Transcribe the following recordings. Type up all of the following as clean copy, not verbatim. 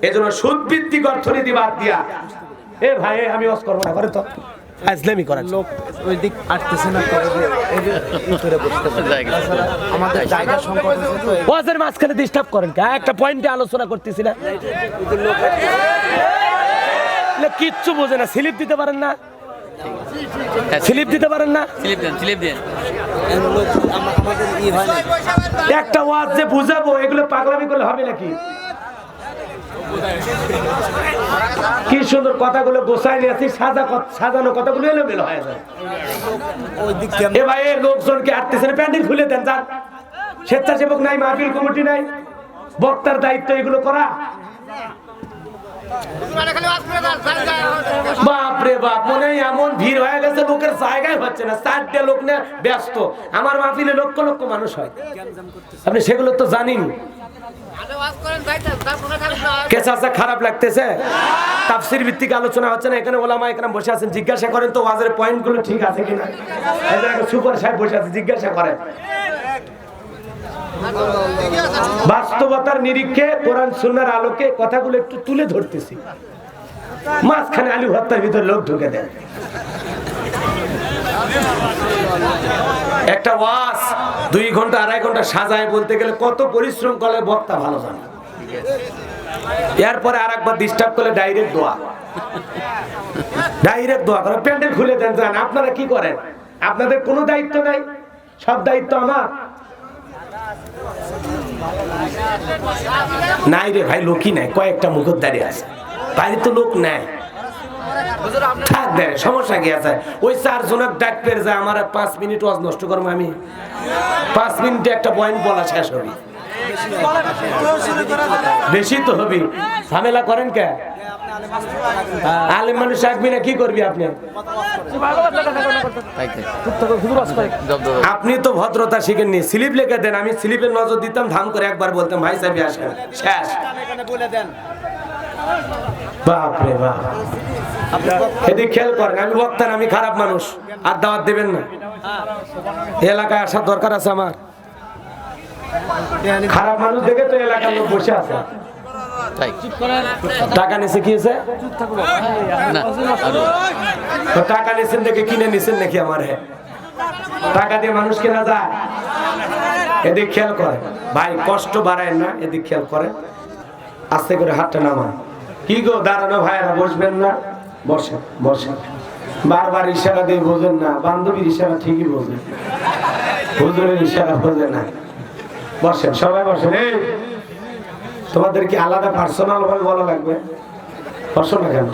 এজন্য সুদ ভিত্তিক অর্থনীতি বাদ দিয়া এ ভাই আমি ওয়াজ করব না করে তো ইসলামি করার লোক ওই দিক আসতেছে না এই যে ভিতরে বসতে আমাদের জায়গা সংকট আছে তো ওয়াজের মাঝখানে ডিস্টার্ব করেন কে একটা পয়েন্টে আলোচনা করতেছি না কিচ্ছু বোঝে না স্লিপ দিতে পারেন না স্লিপ দিতে পারেন না স্লিপ দেন লোক আমাদের ই হয় না একটা ওয়াজ যে বুঝাবো এগুলো পাগলামি করলে হবে নাকি কি সুন্দর কথাগুলো গোছাই নিয়েছি সাজানো কথাগুলো এলোমেলো হয়ে যায় ওই দিক এ ভাই এর লোকজনকে আটতেছে না প্যান্ডেল খুলে দেন যান স্বেচ্ছাসেবক নাই মাহফিল কমিটি নাই বক্তার দায়িত্ব এগুলো করা বাপরে বাপ মনে হয় এমন ভিড় হয়ে গেছে লোকের জায়গায় হচ্ছে না 4টা লোক নিয়ে ব্যস্ত আমার মাহফিলে লক্ষ লক্ষ মানুষ হয় আপনি সেগুলো তো জানেন কেসা খারাপ লাগতেছে তাফসীর ভিত্তিক আলোচনা হচ্ছে না এখানে ওলামা একরাম বসে আছেন জিজ্ঞাসা করেন তো ওয়াজের পয়েন্টগুলো ঠিক আছে কিনা এই যে সুপার সাহেব বসে আছে জিজ্ঞাসা করেন বাস্তবতার নিরীক্ষে কোরআন সুন্নাহর আলোকে কথাগুলো একটু তুলে ধরতেছি মাঝখানে আলু ভর্তার ভিতর লোক ঢুকে দেন একটা ওয়াজ 2 ঘন্টা 2.5 ঘন্টা সাজায় বলতে গেলে কত পরিশ্রম করলে বক্তা ভালো জানে এরপরে আরেকবার ডিস্টার্ব করলে ডাইরেক্ট দোয়া করে প্যান্ডেল খুলে দেন জান আপনারা কি করেন আপনাদের কোনো দায়িত্ব নাই সব দায়িত্ব আমার নাই রে ভাই লোকই নাই কয়েকটা মুখোদ্দারি আছে বাইরে তো লোক নাই থাক দেয় সমস্যা কি আছে ওই 4 জনের ডাক পেয়ে যায় আমার 5 মিনিট ওয়াজ নষ্ট করবো আমি 5 মিনিটে একটা পয়েন্ট বলা শেষ হবে বেশি তো হবে ঝামেলা করেন কে আলেম মানুষ রাখবি না কি করবি আপনি আপনি তো ভদ্রতা শিখেননি স্লিপ লিখে দেন আমি স্লিপের নজর দিতাম ধাম করে একবার বলতাম ভাই সাহেব আসেন শেষ বাপরে বাপ এদিকে খেয়াল করেন আমি বক্তা না আমি খারাপ মানুষ আর দাওয়াত দেবেন না এলাকায় আসার দরকার আছে আমার খারাপ মানুষ দেখে তো এলাকার লোক বসে আছে টাকা নিছে কি হয়েছে টাকা নিছেন দেখে কিনে নিছেন নাকি আমার টাকা দিয়ে মানুষ কেনা যায় এদিক খেয়াল করে ভাই কষ্ট বাড়ায় না এদিক খেয়াল করে আস্তে করে হাতটা নামান কি গো দাঁড়ানো ভাইরা বসবেন না বসেন বসেন বারবার ইশারা দিয়ে বোঝেন না বান্ধবীর ইশারা ঠিকই বোঝেন হুজুরের ইশারা বোঝে না বসেন সবাই বসেন এই তোমাদের কি আলাদা পার্সোনাল ভাবে বলা লাগবে বসো না কেন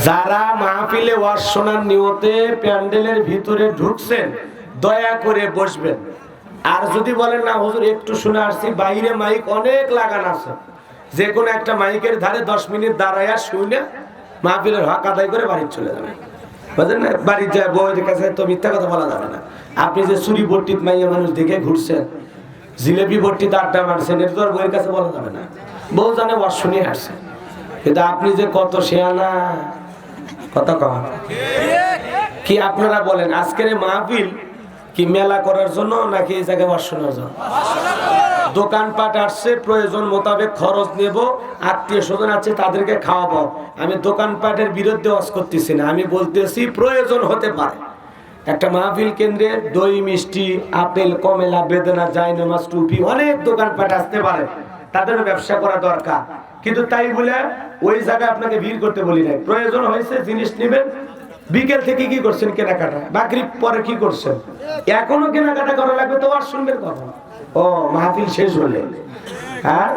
যারা মাহফিলে ওয়াজ শোনার নিয়তে প্যান্ডেলের ভিতরে ঢুকছেন দয়া করে বসবেন আর যদি বলেন না হুজুর একটু শুনে আসছি বাইরে মাইক অনেক লাগানো আছে যে কোনো একটা মাইকের ধারে 10 মিনিট দাঁড়ায়া শুনে মাহফিলের হক আদায় করে বাড়ি চলে যাবেন বুঝলেন না বাড়ি যায় বউয়ের কাছে তো মিথ্যা কথা বলা যাবে না আপনি যে চুরি বর্তিত মাইয়া মানুষ দেখে ঘুরছেন জিলেবি বর্তিতে আড্ডা মারছেন এটা তো আর বউয়ের কাছে বলা যাবে না বউ জানে ওয়াজ শুনে আসছে কিন্তু আপনি যে কত শেয়ানা কথা কম কি আপনারা বলেন আজকের মাহফিল কি মেলা করার জন্য নাকি এই জায়গায় ওয়াজ শোনার জন্য দোকানপাট আসছে প্রয়োজন মোতাবেক খরচ নেব আত্মীয় স্বজন আছে তাদেরকে খাওয়াবো আমি দোকানপাটের বিরুদ্ধে ওয়াজ করতেছি না আমি বলতেছি প্রয়োজন হতে পারে একটা মাহফিল কেন্দ্রে দই মিষ্টি আপেল কমলা বেদনা জায়নামাজ টুপি অনেক দোকানপাট আসতে পারে তাদের ব্যবসা করা দরকার কিন্তু তাই বলে ওই জায়গায় আপনাকে ভিড় করতে বলি নাই প্রয়োজন হয়েছে জিনিস নেবেন বিকেল থেকে কি করছেন কেনাকাটা মাগরিব পরে কি করছেন এখনো কেনাকাটা করা লাগবে তো আর শুনবেন কখন ও মাহফিল শেষ হলে হ্যাঁ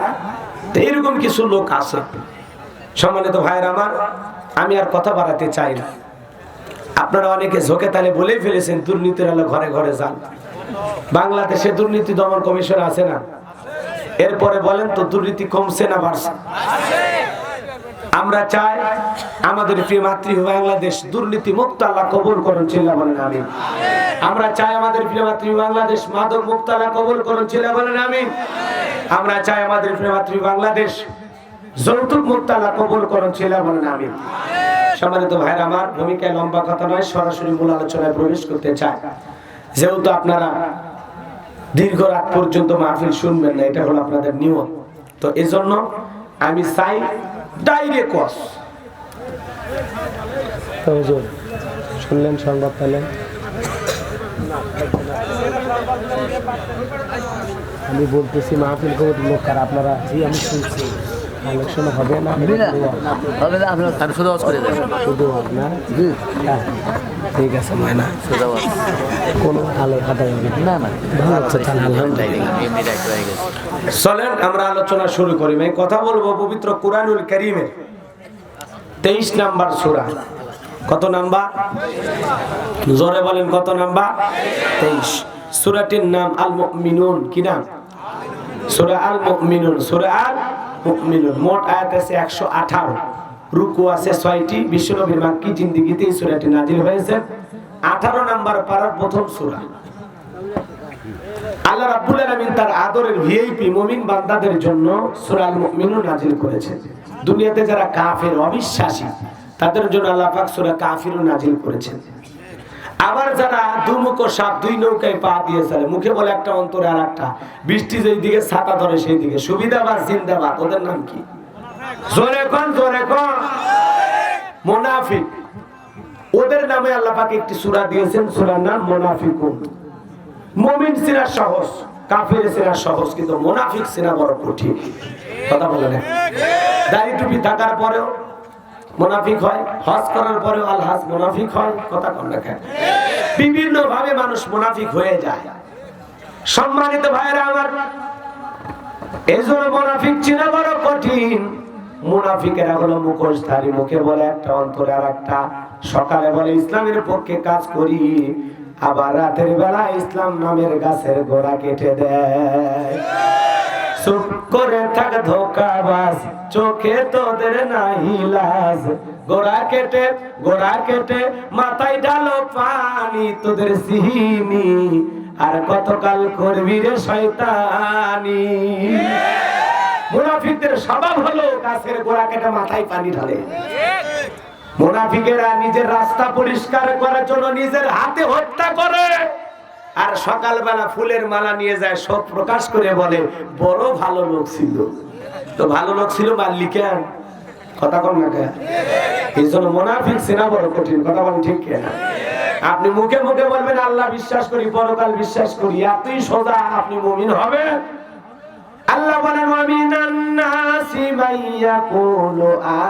এরকম কিছু লোক আছে সম্মানিত ভাইয়ের আমার আমি আর কথা বাড়াতে চাই না আপনারা অনেকে ঝোঁকে তালে বলেই ফেলেছেন দুর্নীতির আলো ঘরে ঘরে যান বাংলাদেশে দুর্নীতি দমন কমিশন আছে না এরপরে বলেন তো দুর্নীতি কমছে না বাড়ছে আমরা চাই আমাদের প্রিয় মাতৃভূমি বাংলাদেশ দুর্নীতি মুক্ত আল্লাহ কবুল করুন চিল্লা বলেন আমিন আমরা চাই আমাদের প্রিয় মাতৃভূমি বাংলাদেশ মাদক মুক্ত আল্লাহ কবুল করুন চিল্লা বলেন আমিন আমরা চাই আমাদের প্রিয় মাতৃভূমি বাংলাদেশ যৌতুক মুক্ত আল্লাহ কবুল করুন চিল্লা বলেন আমিন সম্মানিত ভাইরা আমার ভূমিকায় লম্বা কথা নয় সরাসরি মূল আলোচনায় প্রবেশ করতে চাই যেহেতু আপনারা দীর্ঘ রাত পর্যন্ত মাহফিল শুনবেন না এটা হলো আপনাদের নিয়ম তো এজন্য আমি চাই ডাইরেক্ট ওয়াজ। তো হুজুর শুনলেন, সংবাদ পেলেন? আমি বলতেছি মাহফিল কমিটির লোক কার আপনারা? জি আমি শুনছি। ইলেকশন হবে না, হবে না, আপনার আমি শুধু আওয়াজ করে দেবেন। শুধু না? হ্যাঁ ঠিক আছে ময়না, শুধু আওয়াজ, কোনো আলো খাতা হবে না না, ভালো হচ্ছে তাহলে আলহামদুলিল্লাহ। এমনি ডাক্তার হয়ে গেছে। চলেন আমরা আলোচনা শুরু করি। আমি কথা বলবো পবিত্র কুরআনুল কারীমের 23 নাম্বার সূরা। কত নাম্বার? জোরে বলেন কত নাম্বার? 23। সূরাটির নাম আল মুমিনুন। কি নাম? সূরা আল মুমিনুন। সূরা আল মুমিনুন। মোট আয়াত আছে 118, রুকু আছে 6টি। বিশ্বনবীর মাক্কি জিন্দেগিতে এই সূরাটি নাজিল হয়েছে। 18 নাম্বার পারার প্রথম সূরা। আল্লাহ রাব্বুল আলামিন তার আদরের ভিআইপি মুমিন বান্দাদের জন্য সূরা আল মুমিনুন নাজিল করেছেন। দুনিয়াতে যারা কাফের, অবিশ্বাসী, তাদের জন্য আল্লাহ পাক সূরা কাফিরুন নাজিল করেছেন। আবার যারা দুমুখ সাপ, দুই নৌকায় পা দিয়ে চলে, মুখে বলে একটা অন্তরে আর একটা, বৃষ্টি যেই দিকে ছাতা ধরে সেই দিকে, সুবিধাবাদ জিন্দাবাদ, ওদের নাম কি? জোরে কোন, জোরে কোন। মুনাফিক। ওদের নামে আল্লাহ পাক একটি সূরা দিয়েছেন, সূরার নাম মুনাফিকুন। মুমিন চেনা সহজ, কাফের চেনা সহজ, কিন্তু মুনাফিক চেনা বড় কঠিন। কথা বলে না? দাড়ি টুপি থাকার পরেও মুনাফিক হয়, হজ করার পরেও আলহাজ মুনাফিক হয়। কথা কন না কেন? বিভিন্ন ভাবে মানুষ মুনাফিক হয়ে যায়। সম্মানিত ভাইরা আমার, এজন্য মুনাফিক চেনা বড় কঠিন। মুনাফিকেরা হলো মুখোশধারী, মুখে বলে একটা অন্তরে আর একটা। সকালে বলে ইসলামের পক্ষে কাজ করি, আবার রাতের বেলা ইসলাম নামের গাছের গোড়া কেটে দেয়। চুপ করে থাক ধোঁকাবাজ, চোখে তোদের নাই লাজ। গোড়া কেটে মাথায় ঢালো পানি, তোদের চিনি আর কতকাল করবি রে শয়তানি। মুনাফিকদের স্বভাব হলো গাছের গোড়া কেটে মাথায় পানি ঢালে। মুনাফিকেরা নিজের রাস্তা পরিষ্কার করার জন্য নিজের হাতে হত্যা করে, আর সকালবেলা ফুলের মালা নিয়ে যায়, সব প্রকাশ করে বলে বড় ভালো লোক ছিল। তো ভালো লোক ছিল মারলি কেন? কথা কন না কেন? এই জন্য মুনাফিক চেনা বড় কঠিন। কথা বলেন ঠিক কিনা? আপনি মুখে মুখে বলবেন আল্লাহ বিশ্বাস করি, পরকাল বিশ্বাস করি, এতই সোজা আপনি মুমিন হবেন। আল্লাহ বলেন ওয়ামিনান নাসি মাইয়াকুলু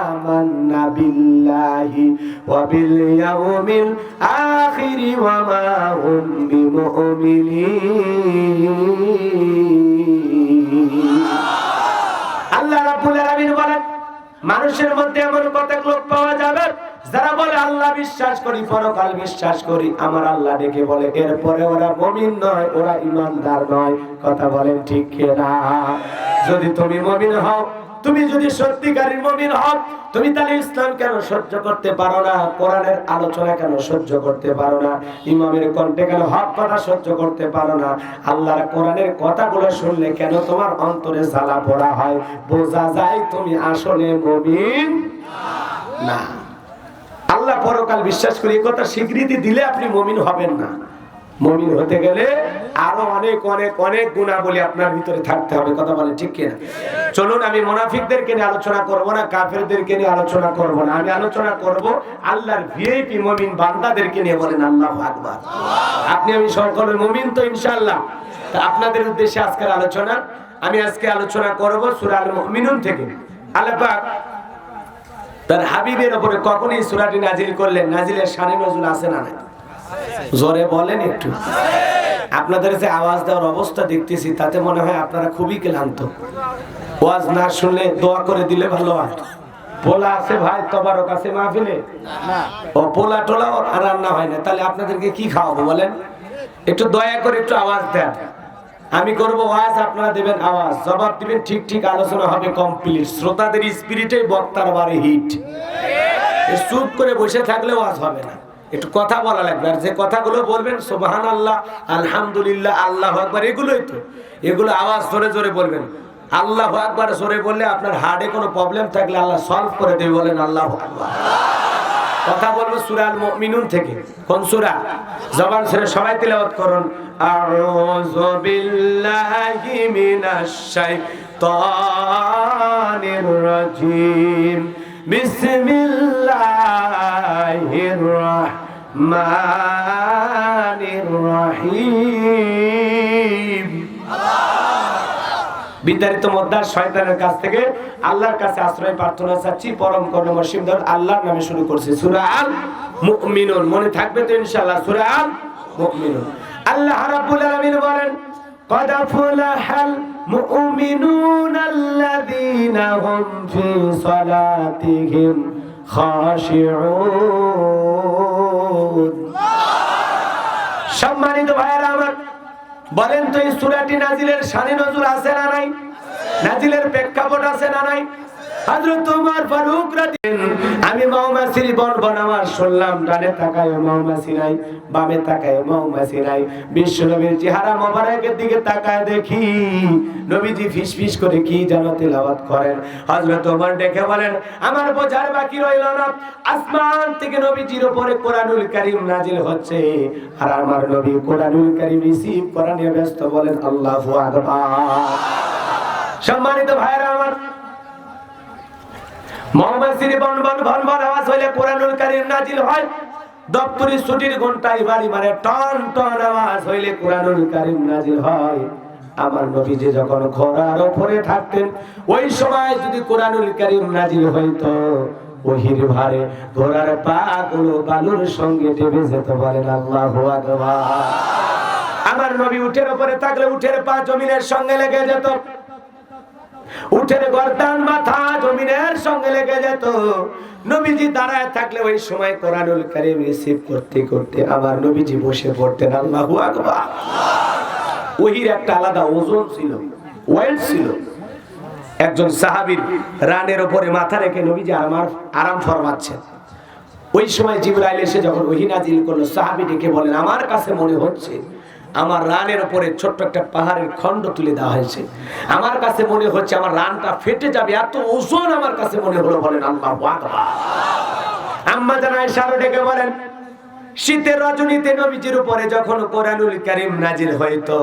আমান্না বিল্লাহি ওয়া বিল ইয়াউমিল আখিরি ওয়া মা হুম বিমুমিনিন। আল্লাহ রাব্বুল আলামিন বলেন মানুষের মধ্যে এমন কতক লোক পাওয়া যাবে যারা বলে আল্লাহ বিশ্বাস করি, পরকাল বিশ্বাস করি, আমার আল্লাহ ডেকে বলে, এরপরে ওরা মুমিন নয়, ওরা ঈমানদার নয়। কথা বলেন ঠিক কিনা? যদি তুমি মুমিন হও, তুমি যদি সত্যিকারের মুমিন হও, তুমি তাহলে ইসলাম কেন সহ্য করতে পারো না? কোরআনের আলোচনা কেন সহ্য করতে পারো না? ইমামের কণ্ঠে কেন হক কথা সহ্য করতে পারো না? আল্লাহর কোরআনের কথাগুলো শুনলে কেন তোমার অন্তরে জ্বালা পোড়া হয়? বোঝা যায় তুমি আসলে মুমিন না। আল্লাহ পরকাল বিশ্বাস করি এই কথা স্বীকৃতি দিলে আপনি মুমিন হবেন না। মুমিন হতে গেলে আরো অনেক অনেক অনেক গুণাবলী আপনার ভিতরে থাকতে হবে। কথা বলে ঠিক কিনা? চলুন আমি মুনাফিকদেরকে নিয়ে আলোচনা করব না, কাফেরদেরকে নিয়ে আলোচনা করব না, আমি আলোচনা করব আল্লাহর ভিআইপি মুমিন বান্দাদেরকে নিয়ে। বলেন আল্লাহু আকবার। আপনি আমি সকলের মুমিন তো ইনশাআল্লাহ। তা আপনাদের উদ্দেশ্যে আজকের আলোচনা, আমি আজকে আলোচনা করব সূরা আল মুমিনুন থেকে। আল্লাহ পাক তার হাবিবের উপরে কখনই সূরাটি নাজিল করলেন, নাজিলের শানে নজুল আছে না নাই? জোরে বলেন একটু। আপনাদের যে আওয়াজ দেওয়ার অবস্থা দেখতেছি তাতে মনে হয় আপনারা খুবই ক্লান্ত। ওয়াজ না শুনলে দোয়া করে দিলে ভালো হয়। পোলা আছে ভাই, তবারক আছে মাহফিলে? ও পোলা টোলা রান্না হয় না, তাহলে আপনাদেরকে কি খাওয়াবো বলেন? একটু দয়া করে একটু আওয়াজ দেন। আমি করব ওয়াজ, আপনারা দেবেন আওয়াজ, জবাব দিবেন ঠিক ঠিক, আলোচনা হবে কমপ্লিট। শ্রোতাদের স্পিরিটে বক্তার বারে হিট। চুপ করে বসে থাকলে ওয়াজ হবে না, একটু কথা বলা লাগবে। আর যে কথাগুলো বলবেন সুবহানাল্লাহ, আলহামদুলিল্লাহ, আল্লাহু আকবার, এগুলোই তো। এগুলো আওয়াজ জোরে জোরে বলবেন। আল্লাহু আকবার জোরে বললে আপনার হার্টে কোনো প্রবলেম থাকলে আল্লাহ সলভ করে দেবে। বলেন আল্লাহু আকবার। কথা বলবো সূরা আল মুমিনুন থেকে। কোন সূরা? জবান ছেড়ে সবাই তিলাওয়াত করুন। আউযু বিল্লাহি মিনাশ শাইতানির শাইতানির রাজিম বিসমিল্লাহির রাহমানির রহিম। বিতাড়িত মদ্দার শয়তানের কাছ থেকে আল্লাহর কাছে আশ্রয় প্রার্থনা চাচ্ছি। পরম করুণাময় দয়ালু আল্লাহর নামে শুরু করছি। সূরা আল মুমিনুন, মনে থাকবে তো ইনশাআল্লাহ? সূরা আল মুমিনুন। আল্লাহ রাব্বুল আলামিন বলেন, قد أفلح المؤمنون الذين هم في صلاتهم خاشعون। সম্মানিত ভাইয়েরা আমার, বলেন তো এই সূরাটি নাজিলের শানে নজুল আছে না নাই? নাজিলের প্রেক্ষাপট আছে না নাই? হযরত ওমর ফারুক রাদিয়াল্লাহু, আমি মৌমাছির বনবন আমার শুনলাম, ডানে তাকায় মৌমাছি নাই, বামে তাকায় মৌমাছি নাই। বিশ্ব নবীর চেহারা মোবারকের দিকে তাকায় দেখি নবীজি ফিসফিস করে কি যেন তেলাওয়াত করেন। হযরত ওমর ডেকে বলেন, আমার বোঝার বাকি রইল না, আসমান থেকে নবীজির উপরে কোরআনুল কারীম নাজিল হচ্ছে, আর আমার নবী কোরআনুল কারীম রিসিভ করা নিয়ে ব্যস্ত। বলেন আল্লাহু আকবার। সম্মানিত ভাইরা আমার, মৌমাছির বনবন ভনভন আওয়াজ হইলে কোরআনুল কারীম নাজিল হয়। দপ্তরি ছুটির ঘন্টায় বাড়ি মারে টন টন আওয়াজ হইলে কোরআনুল কারীম নাজিল হয়। আমার নবীজি যখন ঘোড়ার উপরে থাকতেন, ওই সময় যদি কোরআনুল কারীম নাজিল হইতো, ওহির ভারে ঘোড়ার পা গুলো বালুর সঙ্গে ডেবে যেত। বলেন আল্লাহু আকবার। আমার নবী উটের উপরে থাকলে উটের পা জমিনের সঙ্গে লেগে যেত, উঠের গর্দান মাথা জমিনের সঙ্গে লেগে যেত। নবীজি দাঁড়ায় থাকলে ওই সময় কোরআনুল কারীম রিসিভ করতে করতে আমার নবীজি বসে পড়তেন। আল্লাহু আকবার। ওহির একটা আলাদা ওজন ছিল, ওয়েট ছিল। একজন সাহাবীর রানের উপরে মাথা রেখে নবীজি আরাম ফরমাচ্ছেন। ওই সময় জিবরাইল এসে যখন ওহী নাজিল করলো, সাহাবী ডেকে বলেন, আমার কাছে মনে হচ্ছে আমার রানের উপরে ছোট্ট একটা পাহাড়ের খণ্ড তুলে দেওয়া হয়েছে। আমার কাছে মনে হচ্ছে আমার রানটা ফেটে যাবে, এত ওজন আমার কাছে মনে হলো। বলেন আল্লাহু আকবার। আম্মা জান আয়েশা ডেকে বলেন, শীতের রজনীতে নবীজির উপরে যখন কোরআনুল কারীম নাজিল হইতো,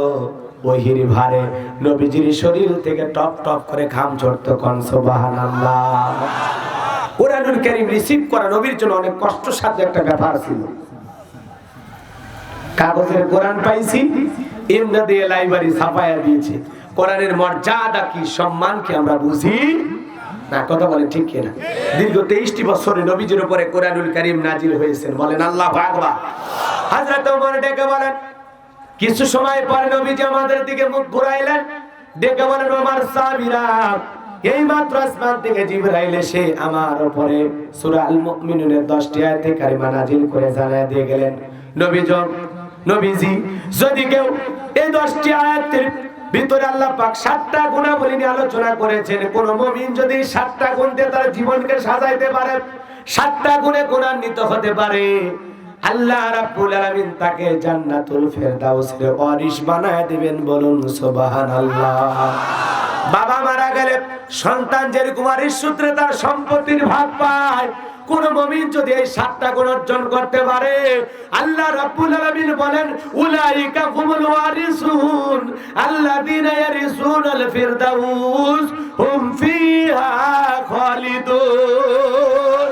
ওহির ভারে নবীজির শরীর থেকে টপ টপ করে ঘাম ঝরতো। কোন সুবহানাল্লাহ। কোরআনুল কারীম রিসিভ করা নবীর জন্য অনেক কষ্টসাধ্য একটা ব্যাপার ছিল। কাগজের কোরআন পাইছি, ইমদা দিয়ে লাইব্রেরি ছাপায়া দিয়েছে। কোরআনের মর্যাদা কি, সম্মান কি আমরা বুঝি না? কথা বলে ঠিক কিনা? দীর্ঘ 23টি বছরে নবীজির উপরে কোরআনুল কারীম নাজিল হয়েছেন। বলেন আল্লাহু আকবার। হযরত ওমর ডেকে বলেন, কিছু সময় পরে নবীজি আমাদের দিকে মুখ ঘুরাইলেন, ডেকে বলেন, ওমর সাহাবীরা, এই মাত্র আসমান থেকে জিবরাইল এসে আমার উপরে সূরা আল মুমিনুনের 10টি আয়াতে কারিমা নাজিল করে জানায় দিয়ে গেলেন, নবীজি যদি কেউ এই 10টি আয়াতের ভিতরে আল্লাহ পাক 7টা গুণাবলী নিয়ে আলোচনা করেছেন, কোন মুমিন যদি 7টা গুণ দিয়ে তার জীবনকে সাজাইতে পারে, 7টা গুণে গুণান্বিত হতে পারে, আল্লাহ রাব্বুল আলামিন তাকে জান্নাতুল ফেরদাউসের ওয়ারিশ বানায় দিবেন। বলুন সুবহানাল্লাহ। বাবা মারা গেলে সন্তান যেরকম ওয়ারিশ সূত্রে তার সম্পত্তির ভাগ পায়, কোন মুমিন যদি এই 7টা গুণ অর্জন করতে পারে, আল্লাহ রাব্বুল আলামিন বলেন, উলাইকা হুমুল ওয়ারিসুন আল্লাযীনা ইয়ারিসুনাল ফিরদাউস হুম ফিহা খালিদুন।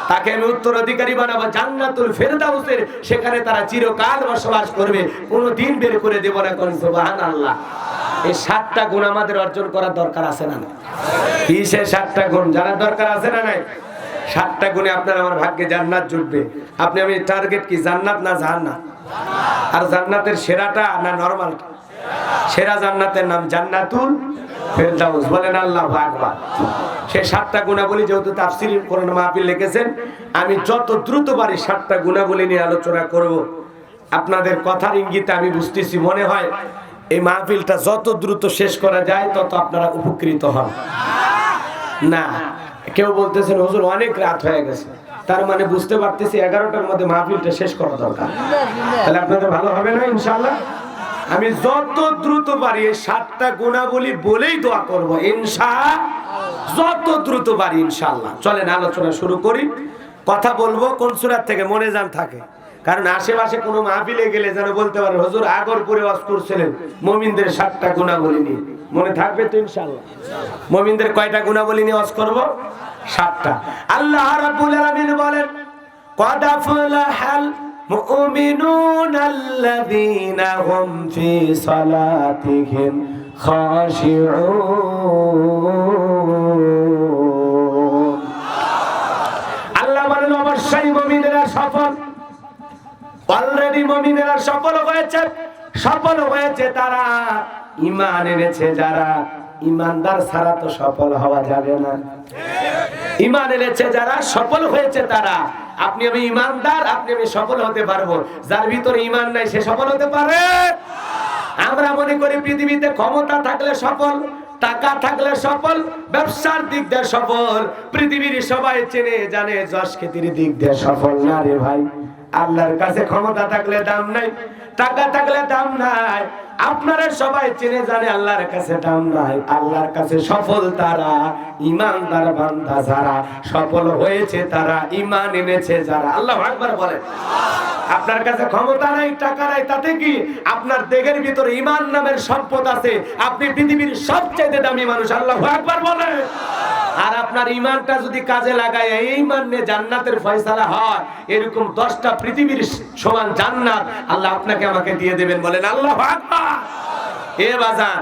তাকে আমি উত্তরাধিকারী বানাবো জান্নাতুল ফেরদাউসের, সেখানে তারা চিরকাল বসবাস করবে, কোনদিন বের করে দেব না। কোন সুবহানাল্লাহ। এই 7টা গুণ আমাদের অর্জন করার দরকার আছে না? কি সে 7টা গুণ জানার দরকার আছে না নাই? 7টা গুণে আপনার আমার ভাগ্যে জান্নাত জুটবে। আপনি আমি টার্গেট কি, জান্নাত না জাহান্নাম? আর জান্নাতের সেরাটা না নরমালটা? সেরা জান্নাতের নাম জান্নাতুল ফেরদাউস। বলেন আল্লাহু আকবার। সেই 7টা গুণাবলী যেহেতু তাফসীরে কোরআন মাহফিল লিখেছেন, আমি যত দ্রুত পারি 7টা গুণাবলী নিয়ে আলোচনা করব। আপনাদের কথার ইঙ্গিতে আমি বুঝতেছি, মনে হয় এই মাহফিলটা যত দ্রুত শেষ করা যায় তত আপনারা উপকৃত হন। না, কেউ বলতেছেন হুজুর অনেক রাত হয়ে গেছে, তার মানে বুঝতে পারতেছি 11টার মধ্যে মাহফিলটা শেষ করা দরকার। তাহলে আপনাদের ভালো হবে না ইনশাআল্লাহ? আমি যত দ্রুত পারি এই 7টা গুণাবলী বলেই দোয়া করব ইনশাআল্লাহ, যত দ্রুত পারি ইনশাআল্লাহ। চলেন আলোচনা শুরু করি। কথা বলবো কোন সূরা থেকে মনে জান থাকে, কারণ আশেপাশে কোনো মাহফিলে গেলে যেন বলতে পারেন হুজুর আগরপুরে ওয়াজ করছিলেন মুমিনদের 7টা গুণাবলী নিয়ে। মনে থাকবে তো ইনশাআল্লাহ? মুমিনদের কয়টা গুণাবলী নিয়ে ওয়াজ করব? 7টা। আল্লাহ রাব্বুল আলামিন বলেন قد أفلح المؤمنون الذين هم في صلاتهم خاشعون আল্লাহ বলেন অবশ্যই মুমিনেরা সফল। অলরেডি মুমিনেরা সফল হয়েছে তারা ঈমান এনেছে যারা। ঈমানদার ছাড়া তো সফল হওয়া যাবে না। ঈমান এনেছে যারা, সফল হয়েছে তারা। আপনি আমি ঈমানদার, আপনি আমি সফল হতে পারবো। যার ভিতরে ঈমান নাই সে সফল হতে পারে? আমরা মনে করি পৃথিবীতে ক্ষমতা থাকলে সফল, টাকা থাকলে সফল, ব্যবসার দিক দিয়ে সফল, পৃথিবীর সবাই চেনে জানে, যশ খ্যাতির দিক দিয়ে সফল না রে ভাই। আল্লাহর কাছে ক্ষমতা থাকলে দাম নাই, টাকা থাকলে দাম নাই, আপনারা সবাই চেনে জানে, আল্লাহর কাছে দাম নাই। আল্লাহর কাছে সফল তারা, ঈমানদার বান্দা যারা, সফল হয়েছে তারা, ঈমান এনেছে যারা। আল্লাহু আকবার বলেন। আপনার কাছে ক্ষমতা নাই, টাকা নাই, তাতে কি? আপনার দেহের ভিতরে ঈমান নামের সম্পদ আছে, আপনি পৃথিবীর সবচেয়ে দামি মানুষ। আল্লাহু আকবার বলেন। আর আপনার ঈমানটা যদি কাজে লাগায় এই ঈমান নিয়ে জান্নাতের ফয়সালা হয়, এরকম 10টা পৃথিবীর সমান জান্নাত আল্লাহ আপনাকে আমাকে দিয়ে দেবেন। বলেন আল্লাহু আকবার। এ বাজান,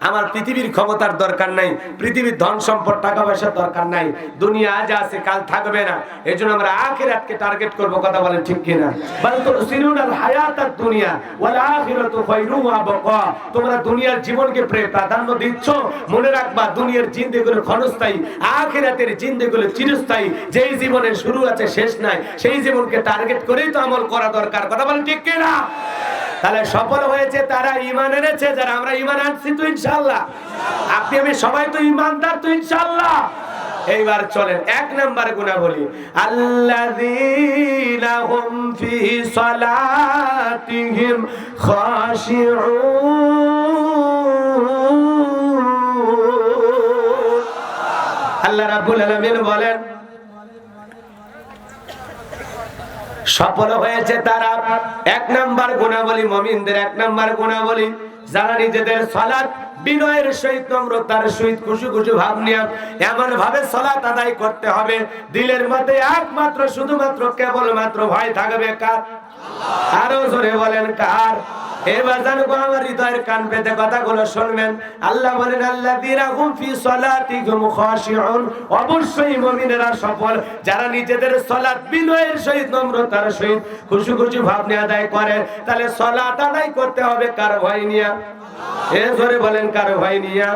আমার পৃথিবীর ক্ষমতার দরকার নাই, পৃথিবীর ধন সম্পদ টাকা পয়সার দরকার নাই। দুনিয়া আজ আছে কাল থাকবে না, এজন্য আমরা আখিরাতকে টার্গেট করব। কথা বলেন ঠিক কিনা? বাল তুসিরুনাল হায়াতাদ দুনিয়া ওয়াল আখিরাতু খায়রুন ওয়া বাকা। তোমরা দুনিয়ার জীবনকে প্রাধান্য দিচ্ছ, মনে রাখবা দুনিয়ার জিন্দেগিগুলো ক্ষণস্থায়ী, আখিরাতের জিন্দেগিগুলো চিরস্থায়ী। যেই জীবনের শুরু আছে শেষ নাই, সেই জীবনকে টার্গেট করেই তো আমল করা দরকার। কথা বলেন ঠিক কিনা? তাহলে সফল হয়েছে তারা, ঈমান এনেছে যারা। আমরা ঈমান আনছি তো ইনশাআল্লাহ, আপনি আমি সবাই তো ঈমানদার তো ইনশাআল্লাহ। এইবার চলেন 1 নাম্বার গুনাহ আল্লাযীনা হুম ফি সালাতিহিম খাশিউন। আল্লাহ রাব্বুল আলামিন বলেন সফল হয়েছে তারা। 1 নাম্বার গুণাবলী মুমিনদের, 1 নাম্বার গুণাবলী যারা নিজেদের সালাত বিনয়ের সহিত, নম্রতার সহিত, খুশি খুশি ভাব নিয়ে এমন ভাবে সালাত আদায় করতে হবে, দিলের মধ্যে একমাত্র শুধুমাত্র কেবলমাত্র ভয় থাকবে কার? আরো জোরে বলেন কার? এবার জানবো, আমার হৃদয়ের কান পেতে কথাগুলো শুনবেন। আল্লাহ বলেন আল্লাযীনা হুম ফি সালাতিহিম খাশিউন। অবশ্যই মুমিনেরা সফল যারা নিজেদের সালাত বিনয়ের সহিত, নম্রতার সহিত, খুশি খুশি ভাব নিয়ে আদায় করে। তাহলে সালাত আদায় করতে হবে কার ভয় নিয়ে? এ ধরে বলেন কার ভয় নিয়া?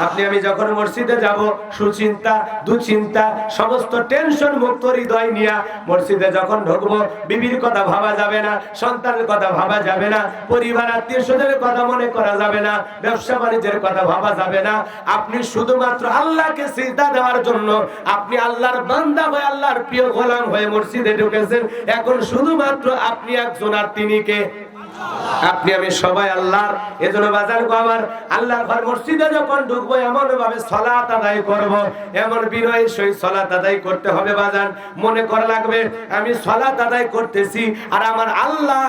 আপনি আমি যখন মসজিদে যাব, সুচিন্তা দুচিন্তা সমস্ত টেনশন মুক্ত হৃদয় নিয়া মসজিদে যখন ঢুকবো, বিবির কথা ভাবা যাবে না, সন্তানের কথা ভাবা যাবে না, পরিবার আত্মীয় স্বজনের কথা মনে করা যাবে না, ব্যবসা বাণিজ্যের কথা ভাবা যাবে না। আপনি শুধুমাত্র আল্লাহকে সিজদা দেওয়ার জন্য, আপনি আল্লাহর বান্দা হয়ে, আল্লাহর প্রিয় গোলাম হয়ে মসজিদে ঢুকেছেন। এখন শুধুমাত্র আপনি একজন, আর তিনি কে? আপনি আমি সবাই আল্লাহর। এজন্য বাজার গো আমার, আল্লাহর ঘর মসজিদে যখন ঢুকবো এমন ভাবে সালাত আদায় করব, এমন বিনয়ের সহিত সালাত আদায় করতে হবে। বাজান মনে করা লাগবে আমি সালাত আদায় করতেছি আর আমার আল্লাহ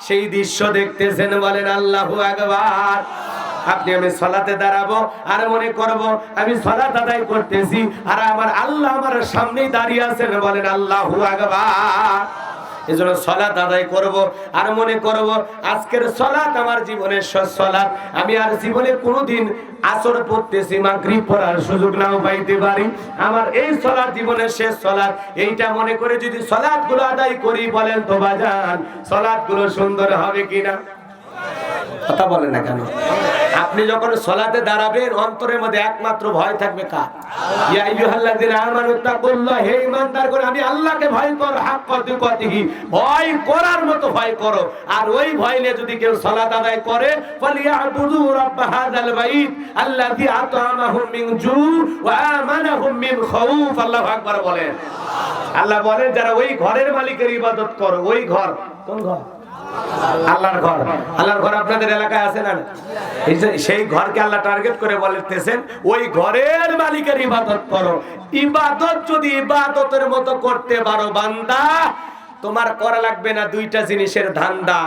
সেই দৃশ্য দেখতেছেন। বলেন আল্লাহু আকবার। আপনি আমি সালাতে দাঁড়াবো আর মনে করব আমি সালাত আদায় করতেছি আর আমার আল্লাহ আমার সামনেই দাঁড়িয়ে আছেন। বলেন আল্লাহু আকবার। এজন্য সালাত আদায় করব আর মনে করব আজকের সালাত আমার জীবনের শেষ সালাত। আমি আর জীবনে কোনোদিন আসর পড়তেছি, মাগরিব পড়ার সুযোগ নাও পাইতে পারি, আমার এই সালাত জীবনের শেষ সালাত। এইটা মনে করে যদি সালাতগুলো আদায় করি, বলেন তো বাজান সালাতগুলো সুন্দর হবে কিনা? কথা বলেন না কেন? আপনি যখন সালাতে দাঁড়াবেন অন্তরের মধ্যে একমাত্র ভয় থাকবে কার? ইয়া আইয়ুহাল্লাযীনা আমানু তাকুল্লাহ, হে ঈমানদারগণ আমি আল্লাহকে ভয় করো, হাক্কা তুকাতিহি, ভয় করার মতো ভয় করো। আর ওই ভয় নিয়ে যদি কেউ সালাত আদায় করে, ফালিয়াবুদু রাব্ব হাযাল বাইত আল্লাযী আত'আমাহুম মিন জু ওয়া আমানাহুম মিন খাউফ। আল্লাহু আকবার বলেন। আল্লাহ বলেন যারা ওই ঘরের মালিকের ইবাদত করো। ওই ঘর কোন ঘর? আল্লাহর ঘর। আল্লাহর ঘর আপনাদের এলাকায় আছে না? সেই ঘরকে আল্লাহ টার্গেট করে বলতেছেন ওই ঘরের মালিকের ইবাদত করো। ইবাদত যদি ইবাদতের মতো করতে পারো বান্দা, তোমার করা লাগবে না দুইটা জিনিসের ধান্দা।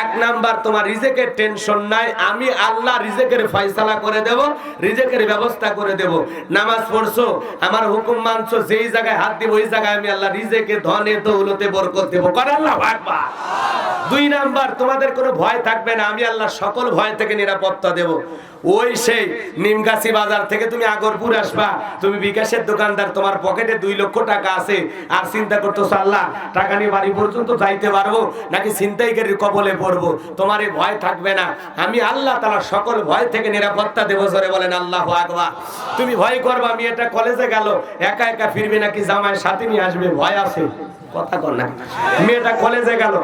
এক নাম্বার, তোমার রিজেকের টেনশন নাই, আমি আল্লাহ রিজেকের ফয়সালা করে দেব, রিজেকের ব্যবস্থা করে দেব। নামাজ পড়ছো, আমার হুকুম মানছো, যেই জায়গায় হাত দিব ওই জায়গায় আমি আল্লাহ রিজেকে, ধনে, দৌলতে বরকত দেব। করে আল্লাহু আকবার। দুই নাম্বার, তোমাদের কোনো ভয় থাকবে না, আমি আল্লাহ সকল ভয় থেকে নিরাপত্তা দেব। ওই সেই নিমগাছি বাজার থেকে তুমি আগরপুর আসবা, তুমি বিকাশের দোকানদার, তোমার পকেটে 2 লক্ষ টাকা আছে, আর চিন্তা করতেছো আল্লাহ টাকা নিয়ে বাড়ি পর্যন্ত যাইতে পারবো নাকি ছিনতাইকারীর কবলে পড়বো, তোমার এই ভয় থাকবে না, আমি আল্লাহ তাআলা সকল ভয় থেকে নিরাপত্তা দেব। জোরে বলেন আল্লাহু আকবার। তুমি ভয় করবা মেয়েটা কলেজে গেল, একা একা ফিরবে নাকি জামাই সাথে নিয়ে আসবে, ভয় আছে, কথা কর না। মেয়েটা কলেজে গেল,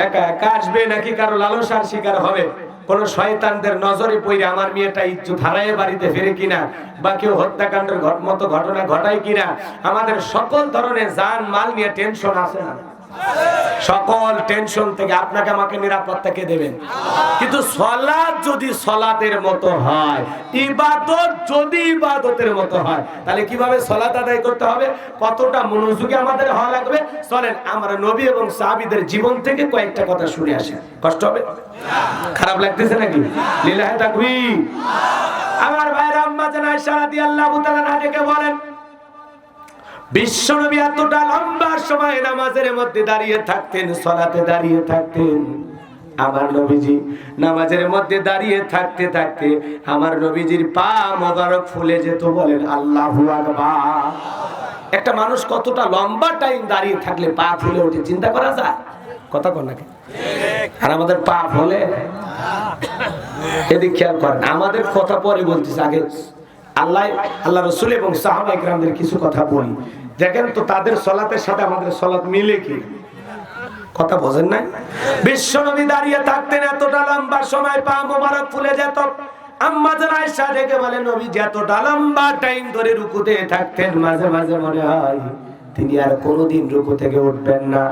একা একা আসবে নাকি কারো লালসার শিকার হবে, কোন শয়তানদের নজরে পড়ে আমার মেয়েটা ইজ্জত হারায় বাড়িতে ফিরে কিনা, বা কেউ হত্যাকাণ্ডের মতো ঘটনা ঘটায় কিনা, আমাদের সকল ধরনের জান মাল নিয়ে টেনশন আছে না? সকল টেনশন থেকে আপনাকে আমাকে নিরাপত্তা কে দেবেন? কিন্তু সালাত যদি সালাতের মতো হয়, ইবাদত যদি ইবাদতের মতো হয়, তাহলে কিভাবে সালাত আদায় করতে হবে, কতটা মনোযোগী আমাদের হওয়া লাগবে। চলেন আমরা নবী এবং সাহাবীদের জীবন থেকে কয়েকটা কথা শুনে আসি। কষ্ট হবে? খারাপ লাগতেছে নাকি? লিল্লাহি তাকবীর। আমার ভাইরা, আম্মা জান আয়েশা রাদিয়াল্লাহু তাআলা আনহাকে বলেন, বিশ্বনবী এতটা লম্বা সময় নামাজের মধ্যে দাঁড়িয়ে থাকতেন, সালাতে দাঁড়িয়ে থাকতেন। আমার নবীজি নামাজের মধ্যে দাঁড়িয়ে থাকতে থাকতে আমার নবীজির পা মোবারক ফুলে যেত। বলেন আল্লাহু আকবার। একটা মানুষ কতটা লম্বা টাইম দাঁড়িয়ে থাকলে পা ফুলে ওঠে চিন্তা করা যায়? কথা কর নাকি? আর আমাদের পা ফুলে, এদিকে খেয়াল করেন, আমাদের কথা পরে বলতেছে, আগে আল্লাহ রাসূল এবং সাহাবা ইকরামদের কিছু কথা বলি। দেখেন তো তাদের সালাতের সাথে আমাদের সালাত মিলে কি? কথা বোঝেন না? বিশ্বনবী দাঁড়িয়ে থাকতেন এতটা লম্বা সময়, পা মোবারক ফুলে যেত। আম্মা জান আয়েশা ডেকে বলেন, নবী যতটা লম্বা টাইম ধরে রুকুতে থাকতেন, মাঝে মাঝে মনে হয় তিনি আর কোনোদিন রুকু থেকে উঠবেন না।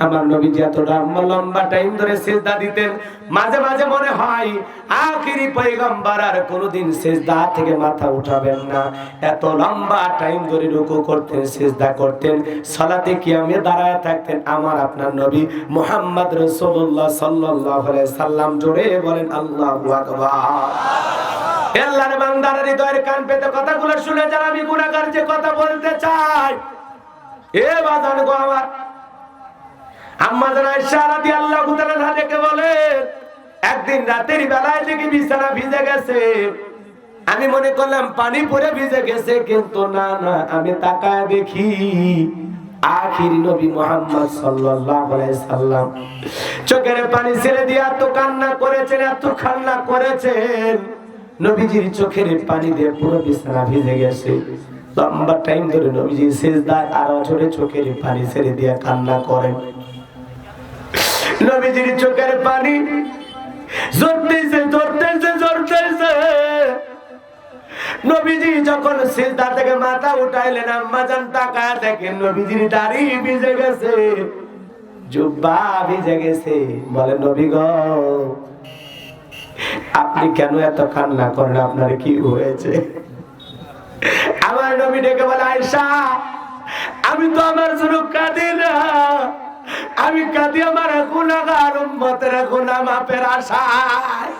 আমার নবী যতটা লম্বা টাইম ধরে সিজদা দিতেন, মাঝে মাঝে মনে হয় আখিরি পয়গম্বর আর কোনোদিন সিজদা থেকে মাথা উঠাবেন না। এত লম্বা টাইম ধরে রুকু করতেন, সিজদা করতেন, সালাতে কিয়ামে দাঁড়ায় থাকতেন আমার আপনার নবী মুহাম্মদ রাসূলুল্লাহ সাল্লাল্লাহু আলাইহি সাল্লাম। জোরে বলেন আল্লাহু আকবার। আল্লাহর বান্দার হৃদয়ের কান পেতে কথাগুলো শুনে যান। আমি গুনাহগার যে কথা বলতে চাই, এ বাজান গো আমার, আম্মা জান আয়েশা রাদিয়াল্লাহু তাআলা আনহাকে বলে, একদিন রাতের বেলায় দেখি বিছানা ভিজে গেছে। আমি মনে করলাম পানি পড়ে ভিজে গেছে, কিন্তু না না, আমি তাকায় দেখি আখিরি নবী মুহাম্মদ সাল্লাল্লাহু আলাইহি সাল্লাম চোখের পানি ছেড়ে দিয়ে এত কান্না করেছেন, এত কান্না করেছেন, নবীজির চোখের পানি দিয়ে পুরো বিছানা ভিজে গেছে। লম্বা টাইম ধরে নবীজি সিজদায় আর জোরে চোখের পানি ছেড়ে দিয়ে কান্না করেন। নবীজির চোখের পানি ঝরতেছে ঝরতেছে ঝরতেছে। নবীজি যখন সিজদা থেকে মাথা উঠাইলেন, আম্মা জান তাকায় দেখেন নবীজির দাড়ি ভিজে গেছে, জুব্বা ভিজে গেছে। বলে, নবী গো, আপনি কেন এত কান্না করেন, আপনার কি হয়েছে? আমার নবী ডেকে বলে, আয়েশা, আমি তো আমার জন্য কাঁদি না, আমি কাঁদি আমার গুনাহগার উম্মতের গুনাহ মাফের আশায়।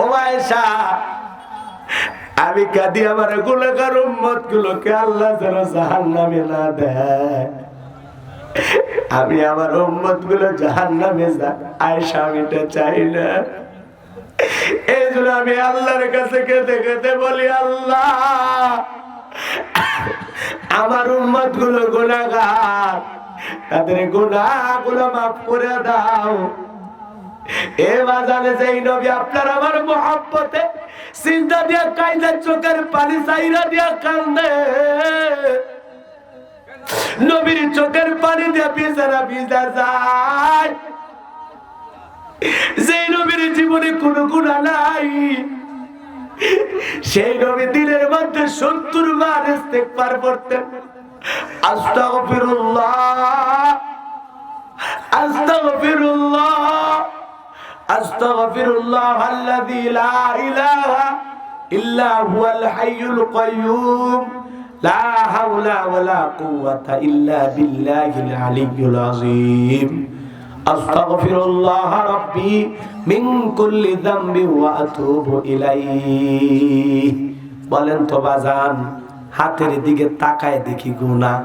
ও আয়েশা, আমি কাঁদি আমার গুনাহগার উম্মত গুলোকে আল্লাহ যেন জাহান্নামে না দেয়, আমি আমার উম্মত গুলো জাহান্নামে যায়। আয়েশা, আমি এটা চাই না। এই জন্য আমি আল্লাহর কাছে কেঁদে কেঁদে বলি, আল্লাহ, আমার উম্মত গুলো গুনাহগার, তাদের গুনাহগুলো মাফ করে দাও। এ বাজারে যেই নবী আপনার আমার মহব্বতে সিজদা দিয়া কাইদা চোখের পানি চাইরা দিয়া কান্দে, নবীর চোখের পানি দিয়া বিছানা ভিজা যায়, যেই নবীর জীবনে কোনো গুনাহ নাই, সেই নবী দিনের মধ্যে 70 বার ইস্তেগফার পড়তেন। আস্তাগফিরুল্লাহ আস্তাগফিরুল্লাহ আস্তাগফিরুল্লাহ আল্লাযী লা ইলাহা ইল্লা হুয়াল হাইয়ুল কাইয়্যুম লা হাওলা ওয়ালা কুওয়াতা ইল্লা বিল্লাহিল আলিয়্যিল আযীম। আস্তাগফিরুল্লাহ রাব্বি মিন কুল্লি যামবি ওয়া আতুবু ইলাইহি। বলেন তো বাজান, হাতের দিকে তাকায় দেখি গুনাহ,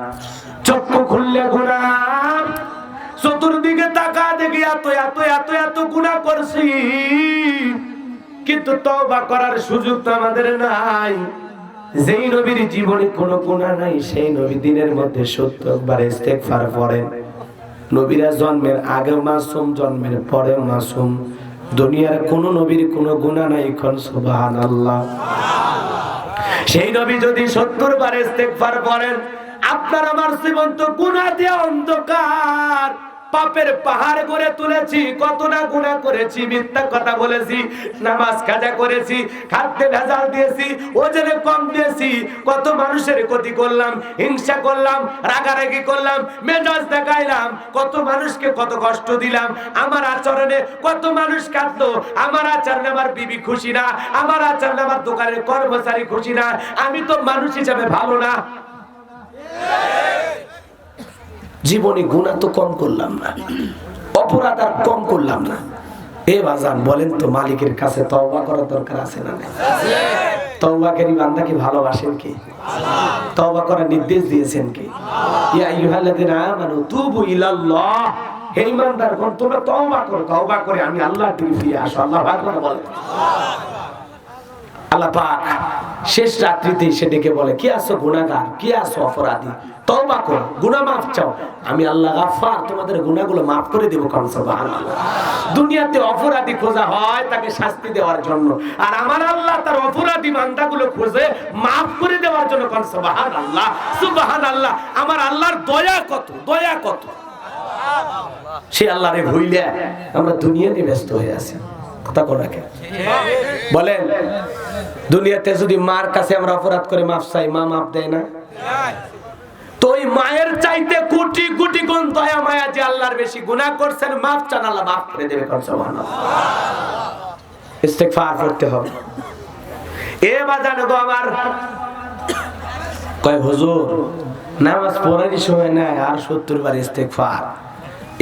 চক্ষু খুললে গুনাহ, চতুর্দিকে তাকায় দেখি এত এত এত এত গুনাহ করছি, কিন্তু তওবা করার সুযোগ তো আমাদের নাই। যেই নবীর জীবনে কোনো গুনাহ নাই, সেই নবী দিনের মধ্যে 70 বার ইস্তেগফার করেন। নবীরা জন্মের আগে মাসুম, জন্মের পরে মাসুম। দুনিয়ার কোন নবীর কোনো গুনাহ নাই, কোন সুবহানাল্লাহ। সেই নবী যদি 70 বার ইস্তেগফার করেন, আপনার আমার জীবন তো গুনাহ দিয়ে অন্ধকার, পাপের পাহাড় করে তুলেছি। কত না গুনাহ করেছি, মিথ্যা কথা বলেছি, নামাজ কাজা করেছি, খাদ্যে ভেজাল দিয়েছি, ওজনে কম দিয়েছি, কত মানুষের ক্ষতি করলাম, হিংসা করলাম, রাগারাগি করলাম, মেজাজ দেখাইলাম, কত মানুষকে কত কষ্ট দিলাম। আমার আচরণে কত মানুষ কাঁদলো, আমার আচরণে আমার বিবি খুশি না, আমার আচরণে আমার দোকানের কর্মচারী খুশি না, আমি তো মানুষ হিসাবে ভালো না। জীবনে গুনাহ তো কম করলাম না, অপরাধ আর কম করলাম না। এ বাজান বলেন তো, মালিকের কাছে তওবা করার দরকার আছে না নাই? তওবাকারী বান্দাকে ভালোবাসেন কে? তওবা করার নির্দেশ দিয়েছেন কে? ইয়া আইয়ুহাল্লাযিনা আমানু তুবু ইলাল্লাহ। হে ঈমানদারগণ, তোমরা তওবা করো, তওবা করে আমি আল্লাহর দিকে ফিরে আসো। আল্লাহু আকবার বলেন। আল্লাহ পাক শেষ রাত্রিতে সে ডেকে বলে, কি আছো গুনাহগার, কি আছো অপরাধী, তওবা করো, গুনাহ মাফ চাও, আমি আল্লাহ গাফফার, তোমাদের গুনাহগুলো মাফ করে দেব। কারণ সুবহানাল্লাহ, দুনিয়াতে অপরাধী খোঁজা হয় তাকে শাস্তি দেওয়ার জন্য, আর আমার আল্লাহ তার অপরাধী বান্দাগুলো খুঁজে মাফ করে দেওয়ার জন্য। কারণ সুবহানাল্লাহ, সুবহানাল্লাহ। আমার আল্লাহর দয়া কত, দয়া কত। সে আল্লাহরে ভুইলে আমরা দুনিয়াতে ব্যস্ত হয়ে আছি। কথা কোনাকে বলেন, দুনিয়াতে যদি মার কাছে আমরা অপরাধ করে মাফ চাই, মা মাফ দেয় না? তো ওই মায়ের চাইতে কোটি কোটি গুণ দয়া মায়া যে আল্লাহর বেশি। গুনাহ করছেন, মাফ চান, আল্লাহ মাফ করে দেবে। সুবহানাল্লাহ। ইস্তেগফার করতে হবে। এ বাজানো গো আমার, কয় হুজুর নামাজ পড়ারই সময় নাই, আর 70 বার ইস্তেগফার।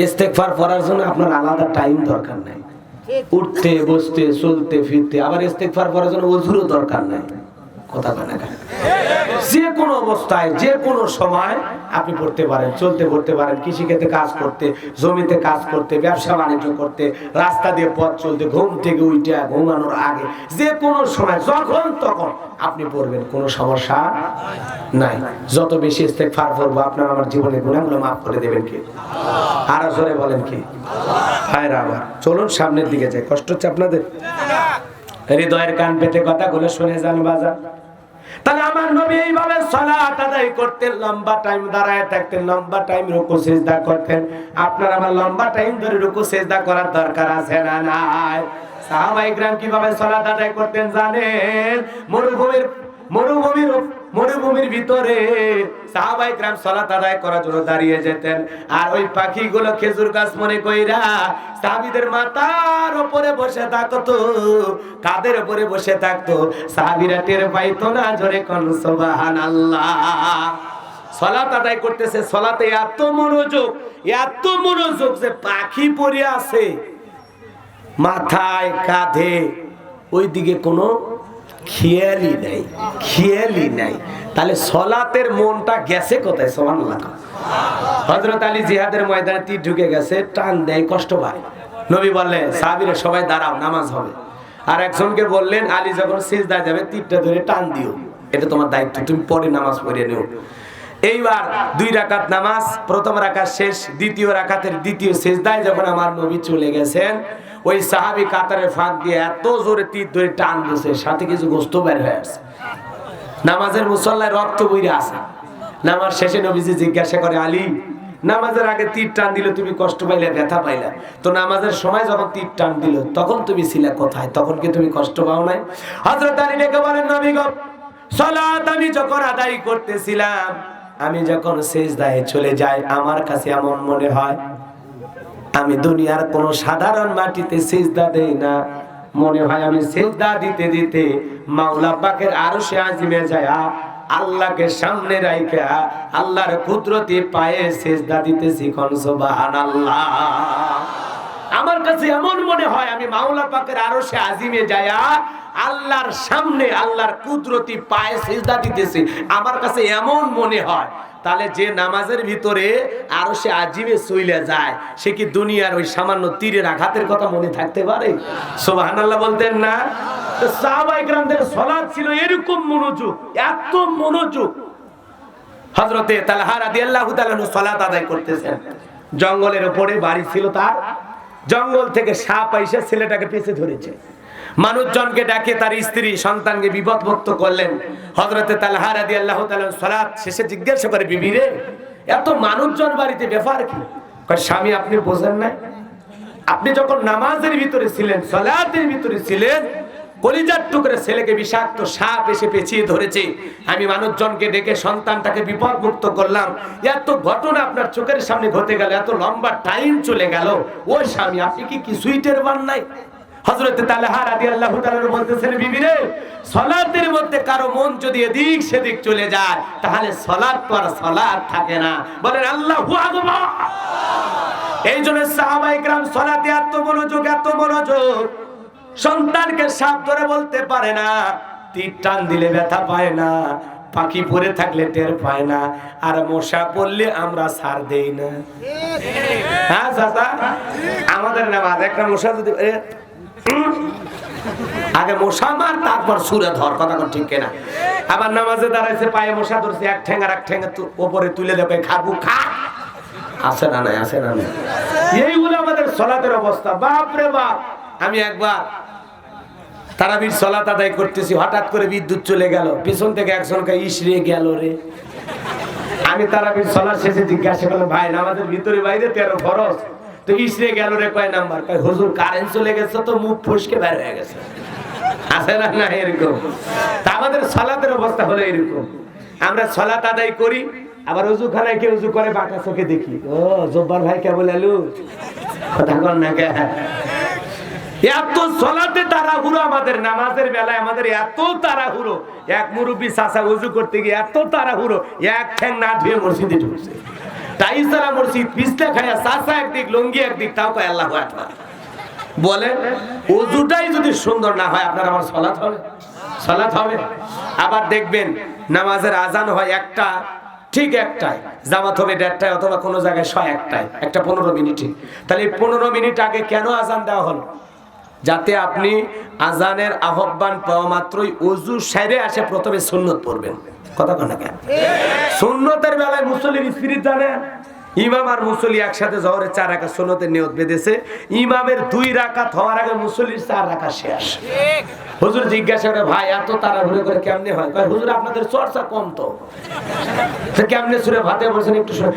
ইস্তেগফার পড়ার জন্য আপনার আলাদা টাইম দরকার নাই, উঠতে বসতে চলতে ফিরতে। আবার ইস্তেগফার পড়ার জন্য ওযুরও দরকার নাই। কথা বলে না, যে কোনো অবস্থায় যে কোনো সময় আপনি পড়তে পারেন, চলতে পড়তে পারেন, কৃষিক্ষেত্রে কাজ করতে, জমিতে কাজ করতে, ব্যবসা বাণিজ্য করতে, রাস্তা দিয়ে পথ চলতে, ঘুম থেকে উঠে ঘুমানোর আগে, যে কোনো সময় যখন তখন আপনি পড়বেন, কোনো সমস্যা নাই। যত বেশি ইস্তেগফার করব, আপনার আমার জীবনের গুনাহগুলো মাফ করে দেবেন কে? আর জোরে বলেন কি? হায়রা আবার চলুন সামনের দিকে যাই। কষ্ট হচ্ছে আপনাদের? হৃদয়ের কান পেতে কথাগুলো শুনে যান বাজার। তাহলে আমার নবী এইভাবে সালাত আদায় করতেন, লম্বা টাইম দাঁড়ায় থাকতেন, লম্বা টাইম রুকু সিজদা করতেন। আপনার আমার লম্বা টাইম ধরে রুকু সিজদা করার দরকার আছে না নাই? সাহাবায়ে কিরাম কিভাবে সালাত আদায় করতেন জানেন? মরুভূমির ভিতরে সাহাবায়ে কিরাম সালাত আদায় করার জন্য দাঁড়িয়ে যেতেন, আর ওই পাখিগুলো খেজুর গাছ মনে কইরা সাহাবীদের মাথার উপরে বসে থাকতো, কাদের উপরে বসে থাকতো, সাহাবীরা টের পাইতো না। জোরে কোন সুবহানাল্লাহ। সালাত আদায় করতেছে, সালাতে এত মনোযোগ যে পাখি পড়ে আছে মাথায় কাঁধে, ওইদিকে কোনো খেয়ালই নাই। তাহলে সালাতের মনটা গেছে কোথায়? সুবহানাল্লাহ। হযরত আলী জিহাদের ময়দানে তীর ঢুকে গেছে, টান দেয়, কষ্ট পায়। নবী বললেন সাহাবীরা সবাই দাঁড়াও, নামাজ হবে। আর একজনকে বললেন, আলী যখন সিজদায় যাবে তীরটা ধরে টান দিও, এটা তোমার দায়িত্ব, তুমি পরে নামাজ পড়িয়ে নিও। এইবার 2 রাকাত নামাজ, প্রথম রাকাত শেষ, দ্বিতীয় রাকাতের দ্বিতীয় সিজদায় যখন আমার নবী চলে গেছেন, ওই সাহাবী কাতারের ফাঁক দিয়ে এত জোরে তীর ধরে টান দিয়েছে, সাথে কিছু গোশত বের হয়ে আসছে। নামাজের মুসল্লায় রক্ত বইরে আছে। নামাজ শেষে নবীজি জিজ্ঞাসা করে, আলী নামাজের আগে তীর টান দিল, তুমি কষ্ট পাইলে, ব্যথা পাইলা, তো নামাজের সময় যখন তীর টান দিল তখন তুমি ছিলে কোথায়? তখন কি তুমি কষ্ট পাও নাই? হযরত আলী ডেকে বলেন, নবী গো, সালাত আমি যখন আদায় করতেছিলাম, আমি যখন সিজদায় চলে যাই, আমার কাছে এমন মনে হয় আমি দুনিয়ার কোন সাধারণ মাটিতে সিজদা দেই না, মনে হয় আমি সিজদা দিতে দিতে মাওলা পাকের আরশে আজিমে যায় আল্লাহকে সামনে রাইখা আল্লাহর কুদরতি পায়ে সিজদা দিতেছি, কোন সুবহানাল্লাহ। আমার কাছে এমন মনে হয় আমি মাওলা পাকের আরশে আজিমে যায়া আল্লাহর সামনে আল্লাহর কুদরতি পায়ে সিজদা দিতেছি, আমার কাছে এমন মনে হয়। তাহলে যে নামাজের ভিতরে আরশে আজিমে চইলা যায় সে কি দুনিয়ার ওই সামান্য তীরের আঘাতের কথা মনে থাকতে পারে? সুবহানাল্লাহ বলতেন না? তো সাহাবায়ে কেরামদের সালাত ছিল এরকম মনোযোগ, এত মনোযোগ। হযরতে তালহা রাদিয়াল্লাহু তাআলা সালাত আদায় করতেছেন, জঙ্গলের উপরে বাড়ি ছিল তার। জঙ্গল থেকে সাপ আইসা ছেলেটাকে পেছে ধরেছে। মানুষজনকে ডাকে তার স্ত্রী সন্তানকে বিপদমুক্ত করলেন। হযরতে তালহা রাদিয়াল্লাহু তাআলা সালাত শেষে জিজ্ঞাসা করে, বিবি রে, এত মানুষজন বাড়িতে ব্যাপার কি? কয়, স্বামী আপনি বোঝেন না, আপনি যখন নামাজের ভিতরে ছিলেন, সালাতের ভিতরে ছিলেন, কলিজার টুকরে ছেলেকে বিষাক্ত সাপ এসে পেঁচিয়ে ধরেছে, আমি মানুষজনকে ডেকে সন্তানটাকে বিপদমুক্ত করলাম। এত ঘটনা আপনার চোখের সামনে ঘটে গেল, এত লম্বা টাইম চলে গেল, ও স্বামী আপনি কি কিছুই টের পান নাই? হযরতে তালহা রাদিয়াল্লাহু তাআলা বলতেছেন, বিবি রে, সালাতের মধ্যে কারো মন যদি এদিক সেদিক চলে যায় তাহলে সালাত তো আর সালাত থাকে না। বলেন আল্লাহু আকবার। এই জন্য সাহাবায়ে কেরাম সালাতে এত মনোযোগ। সন্তানকে সাপ ধরে বলতে পারে না, তীর টান দিলে ব্যথা পায় না, পাখি পড়ে থাকলে টের পায় না, আর মশা পড়লে আমরা ছাড় দেই না। হ্যাঁ চাচা, আমাদের নামাজ একটা মশা যদি আগে মশা মার তারপর সুরে ধর, কথা ঠিক কিনা? আবার নামাজে দাঁড়াইছে, পায়ে মশা ধরছে, এক ঠ্যাং আর এক ঠ্যাং উপরে তুলে দেবে, খাবো খা। আছে না নাই? আছে না নাই? এইগুলো আমাদের সালাতের অবস্থা। বাপ রে বাপ, আমি একবার তারাবির সালাত আদায় করতেছি, হঠাৎ করে বিদ্যুৎ চলে গেল, পিছন থেকে একজনকে ইসরে গেল রে। আমি তারাবির সালাত শেষে জিজ্ঞাসা করলাম, ভাই নামাজের ভিতরে বাইরে 13 ফরজ, তো ইসরে গেল রে কয় নাম্বার? কয় হুজুর কারেন্ট চলে গেছে তো মুখ ফসকে বের হয়ে গেছে। আছে না না এরকম? তা আমাদের সালাতের অবস্থা হলো এরকম। আমরা সালাত আদায় করি, আবার ওযুখানায় কে ওযু করে বাঁকা চোখে দেখি, ও জব্বার ভাই কেবল এলু, কথা কর না কে? এত সালাতে তাড়াহুড়ো, আমাদের নামাজের বেলায় আমাদের এত তাড়াহুড়ো। এক মুরব্বি চাচা ওযু করতে গিয়ে এত তাড়াহুড়ো, এক ঠ্যাং না ধুয়ে মসজিদে ঢুকছে। তাইসারা মসজিদ পিছলা খায়া, চাচা একদিক লঙ্গি একদিক, তাও কয় আল্লাহু আকবার। বলেন ওযুটাই যদি সুন্দর না হয় আপনার আমার সালাত হবে? সালাত হবে? আবার দেখবেন নামাজের আজান হয় একটা, ঠিক একটাই, জামাত হবে 1:30টায়, অথবা কোনো জায়গায় 1:01টায়, একটা 15 মিনিটে। তাহলে 15 মিনিট আগে কেন আজান দেওয়া হলো? যাতে আপনি আজানের আহ্বান পাওয়া মাত্রই ওযু সেরে আসে প্রথমে সুন্নত পড়বেন। কথা কন না কেন? সুন্নতের বেলায় মুসল্লির স্পিরিট জানে, ইমাম আর মুসল্লি একসাথে জোহরের 4 রাকাত সুন্নতের নিয়ত বেঁধেছে, ইমামের 2 রাকাত হওয়ার আগে মুসল্লির 4 রাকাত শেষ। হুজুর জিজ্ঞাসা করে, ভাই এত তাড়াহুড়ো করে কেমনে হয়? কয় হুজুর আপনাদের চর্চা কম তো কেমনে সূরা ফাতিহা বলছেন একটু শুনে।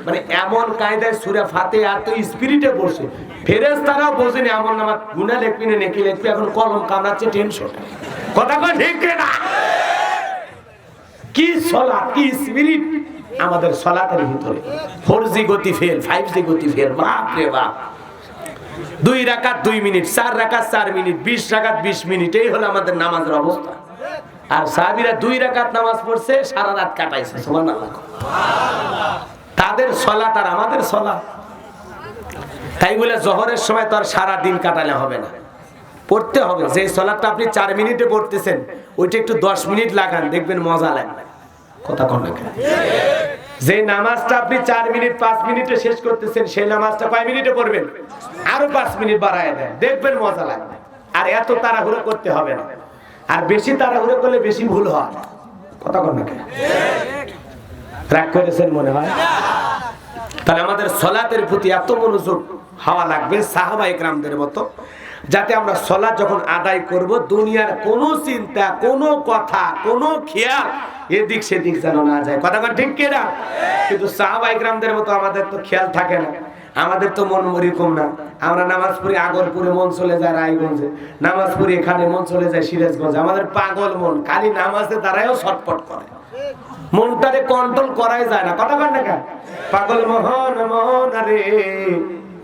মানে এমন কায়দায় সূরা ফাতিহা এত স্পিরিটে বসে, ফেরেশতারাও বোঝেনি এমন নামাজ গুনাহ লিখবি না নেকি লিখবি, এখন কলম কামড়াচ্ছে টেনশন। কথা কয় ঠিক না? কি সালাত, কি স্পিরিট আমাদের সালাতের ভিতরে। 4G গতি ফেল, 5G গতি ফেল, বাপ রে বাপ। 2 রাকাত 2 মিনিট, 4 রাকাত 4 মিনিট, 20 রাকাত 20 মিনিট, এই হলো আমাদের নামাজের অবস্থা। আর সাহাবীরা 2 রাকাত নামাজ পড়ছে, সারা রাত কাটাইছে। সুবহানাল্লাহ। তাদের সালাত আর আমাদের সালাত। তাই বলে জোহরের সময় তো আর সারা দিন কাটালে হবে না, পড়তে হবে। যে সালাতটা আপনি 4 মিনিটে পড়তেছেন, ওইটা একটু 10 মিনিট লাগান, দেখবেন মজা লাগবে। কথা কন না কেন? যে নামাজটা আপনি 4 মিনিট 5 মিনিটে শেষ করতেছেন, সেই নামাজটা কয় মিনিটে পড়বেন? আরো 5 মিনিট বাড়ায় দেন, দেখবেন মজা লাগবে। আর এত তাড়াহুড়ো করতে হবে না, আর বেশি তাড়াহুড়ো করলে বেশি ভুল হয়। কথা কন না কেন? রাগ করেছেন মনে হয়? তাহলে আমাদের সালাতের প্রতি এত মনোযোগ হওয়া লাগবে সাহাবায়ে কেরামদের মতো, যাতে আমরা সালাত যখন আদায় করব দুনিয়ার কোনো চিন্তা, কোনো কথা, কোনো খেয়াল এদিক সেদিক যেন না যায়। কথা কন ঠিক কিনা? কিন্তু সাহাবায়ে কেরামদের মতো আমাদের তো খেয়াল থাকে না, আমাদের তো মন এরকম না। আমরা নামাজ পড়ি আগরপুরে, মন চলে যায় রায়গঞ্জে, নামাজ পড়ি এখানে, মন চলে যায় সিরাজগঞ্জে। আমাদের পাগল মন, খালি নামাজে দাঁড়ায়ও ছটফট করে, মনটারে কন্ট্রোল করাই যায় না। কথা কন না কেন? পাগল মোহন মোহন রে,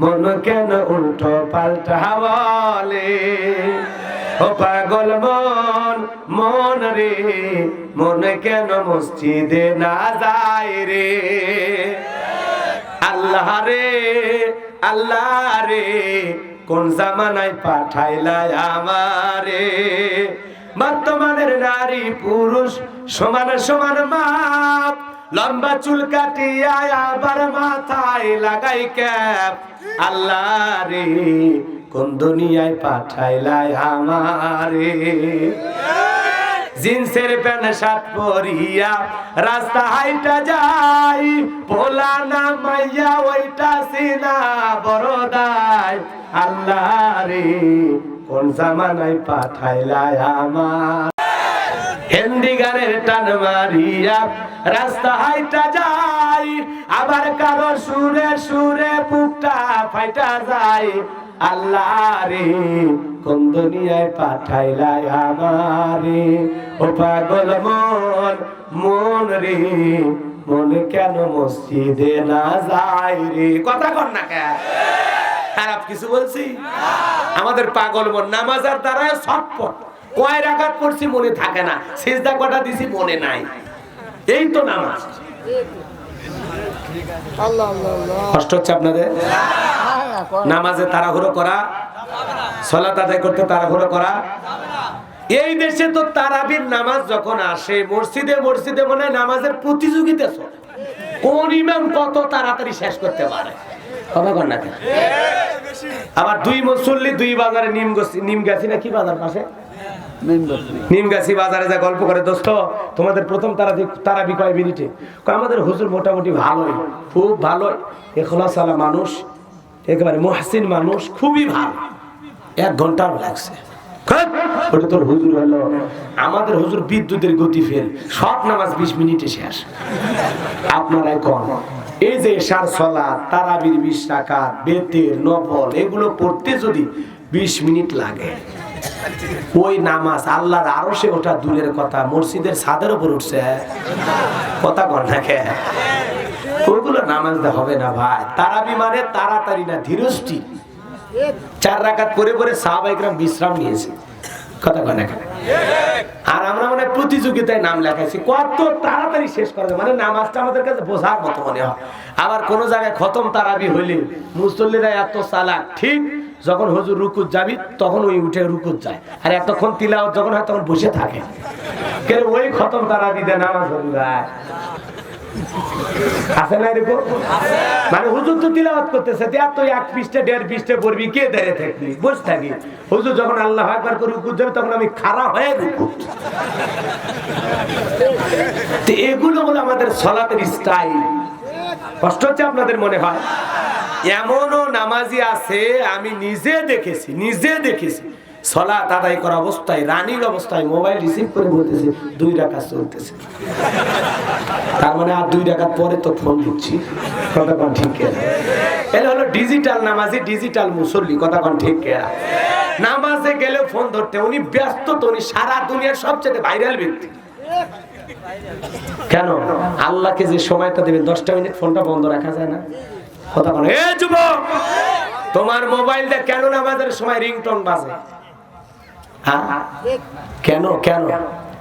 মন কেন উল্টো পাল্টা বলে, ও পাগল মন মন রে মন কেন মসজিদে না যায় রে আল্লাহ রে আল্লাহ রে কোন জামানায় পাঠাইলা আমারে বর্তমানের নারী পুরুষ সমান সমান মাপ লম্বা চুল কাটিয়া আবার মাথায় লাগাই ক্যাপ আল্লাহ রে কোন দুনিয়ায় পাঠাইলা আমারে জিন্সের প্যান্ট শার্ট পরিয়া রাস্তা হাইটা যাই পোলা না মাইয়া ওইটা সিনা বড়দাই আল্লাহ রে কোন জামানায় পাঠাইলা আমার হিন্দি গানের টান মারিয়া রাস্তা হাইটা যাই আবার কারো সুরে সুরে বুকটা ফাইটা যায় আল্লাহ রে কোন দুনিয়ায় পাঠাইলা আমারে ও পাগল মন মন রে মন কেন মসজিদে না যায় রে কথা কর না কেন খারাপ কিছু বলছি আমাদের পাগল মন নামাজের দ্বারা ছটপট কয় রাকাত পড়ছি মনে থাকে না সিজদা কটা দিছি মনে নাই এই তো নামাজ আল্লাহ আল্লাহ আল্লাহ কষ্ট হচ্ছে আপনাদের নামাজে তাড়াহুড়ো করা সালাত আদায় করতে তাড়াহুড়ো করা এই দেশে তো তারাবির নামাজ যখন আসে মসজিদে মসজিদে মনে হয় নামাজের প্রতিযোগিতা চলে কোন ইমাম কত তাড়াতাড়ি শেষ করতে পারে কথা কর না আবার দুই মুসল্লি দুই বাজারে নিম গাছি না কি বাজার পাশে নিমগাছি বাজারে যা গল্প করে দোস্ত তোমাদের প্রথম তারাবি কয় মিনিটে আমাদের হুজুর মোটামুটি ভালোই খুব ভালোই ইখলাস আলা মানুষ একেবারে মুহসিন মানুষ খুবই ভালো 1 ঘন্টা লাগছে ওটা তোর হুজুর হলো আমাদের হুজুর বিদ্যুতের গতি ফেল সব নামাজ 20 মিনিটে শেষ আপনারাই কোন এই যে এশার সালাত তারাবির 20 রাকাত বেতের নফল এগুলো পড়তে যদি 20 মিনিট লাগে ওই নামাজ আল্লাহর আরশে ওঠা দূরের কথা মসজিদের ছাদের উপর উঠছে কথা কর না কে ওইগুলো নামাজ দা হবে না ভাই তারাবি মানে তাড়াতাড়ি না ধীরস্থির 4 রাকাত পরে পরে সাহাবায়ে কেরাম বিশ্রাম নিয়েছে কথা কর না কে আর আমরা মানে প্রতিযোগিতায় নাম লেখাইছি কত তাড়াতাড়ি শেষ করা যায় মানে নামাজটা আমাদের কাছে বোঝার মতো মনে হয় আবার কোন জায়গায় খতম তারাবি হইলে মুসল্লিরা এত চালাক ঠিক যখন হুজুর রুকুত যাবি তখন ওই উঠে রুকুত যায় আর এতক্ষণ তিলাওয়াত যখন হয় তখন বসে থাকে কেন ওই খতম তারাবি দেয় নামাজ হল আছে না এরকম মানে হুজুর তো তিলাওয়াত করতেছে তো 1 পৃষ্ঠা 1.5 পৃষ্ঠা পড়বি কে দাঁড়িয়ে থাকবি বসে থাকি হুজুর যখন আল্লাহু আকবার করে রুকুত যাবে তখন আমি খাড়া হয়ে রুকুত তো এগুলো হলো আমাদের সালাতের স্টাইল কষ্ট হচ্ছে আপনাদের মনে হয় এমনও নামাজি আছে আমি নিজে দেখেছি সালাত আদায় করা অবস্থায় রানিং অবস্থায় মোবাইল রিসিভ করে বলতেছে 2 রাকাত চলতেছে তার মানে আর 2 রাকাত পরে তো ফোন দিচ্ছি কথা কোন ঠিক আছে এটা হলো ডিজিটাল নামাজি ডিজিটাল মুসল্লি কথা কোন ঠিক আছে নামাজে গেলে ফোন ধরতে উনি ব্যস্ত তো উনি সারা দুনিয়ার সবচেয়ে ভাইরাল ব্যক্তি কেন আল্লাহকে যে সময়টা দেবেন 10টা মিনিট ফোনটা বন্ধ রাখা যায় না কথা বলে এ যুবক তোমার মোবাইলটা কেন নামাজের সময় রিংটোন বাজে হ্যাঁ কেন কেন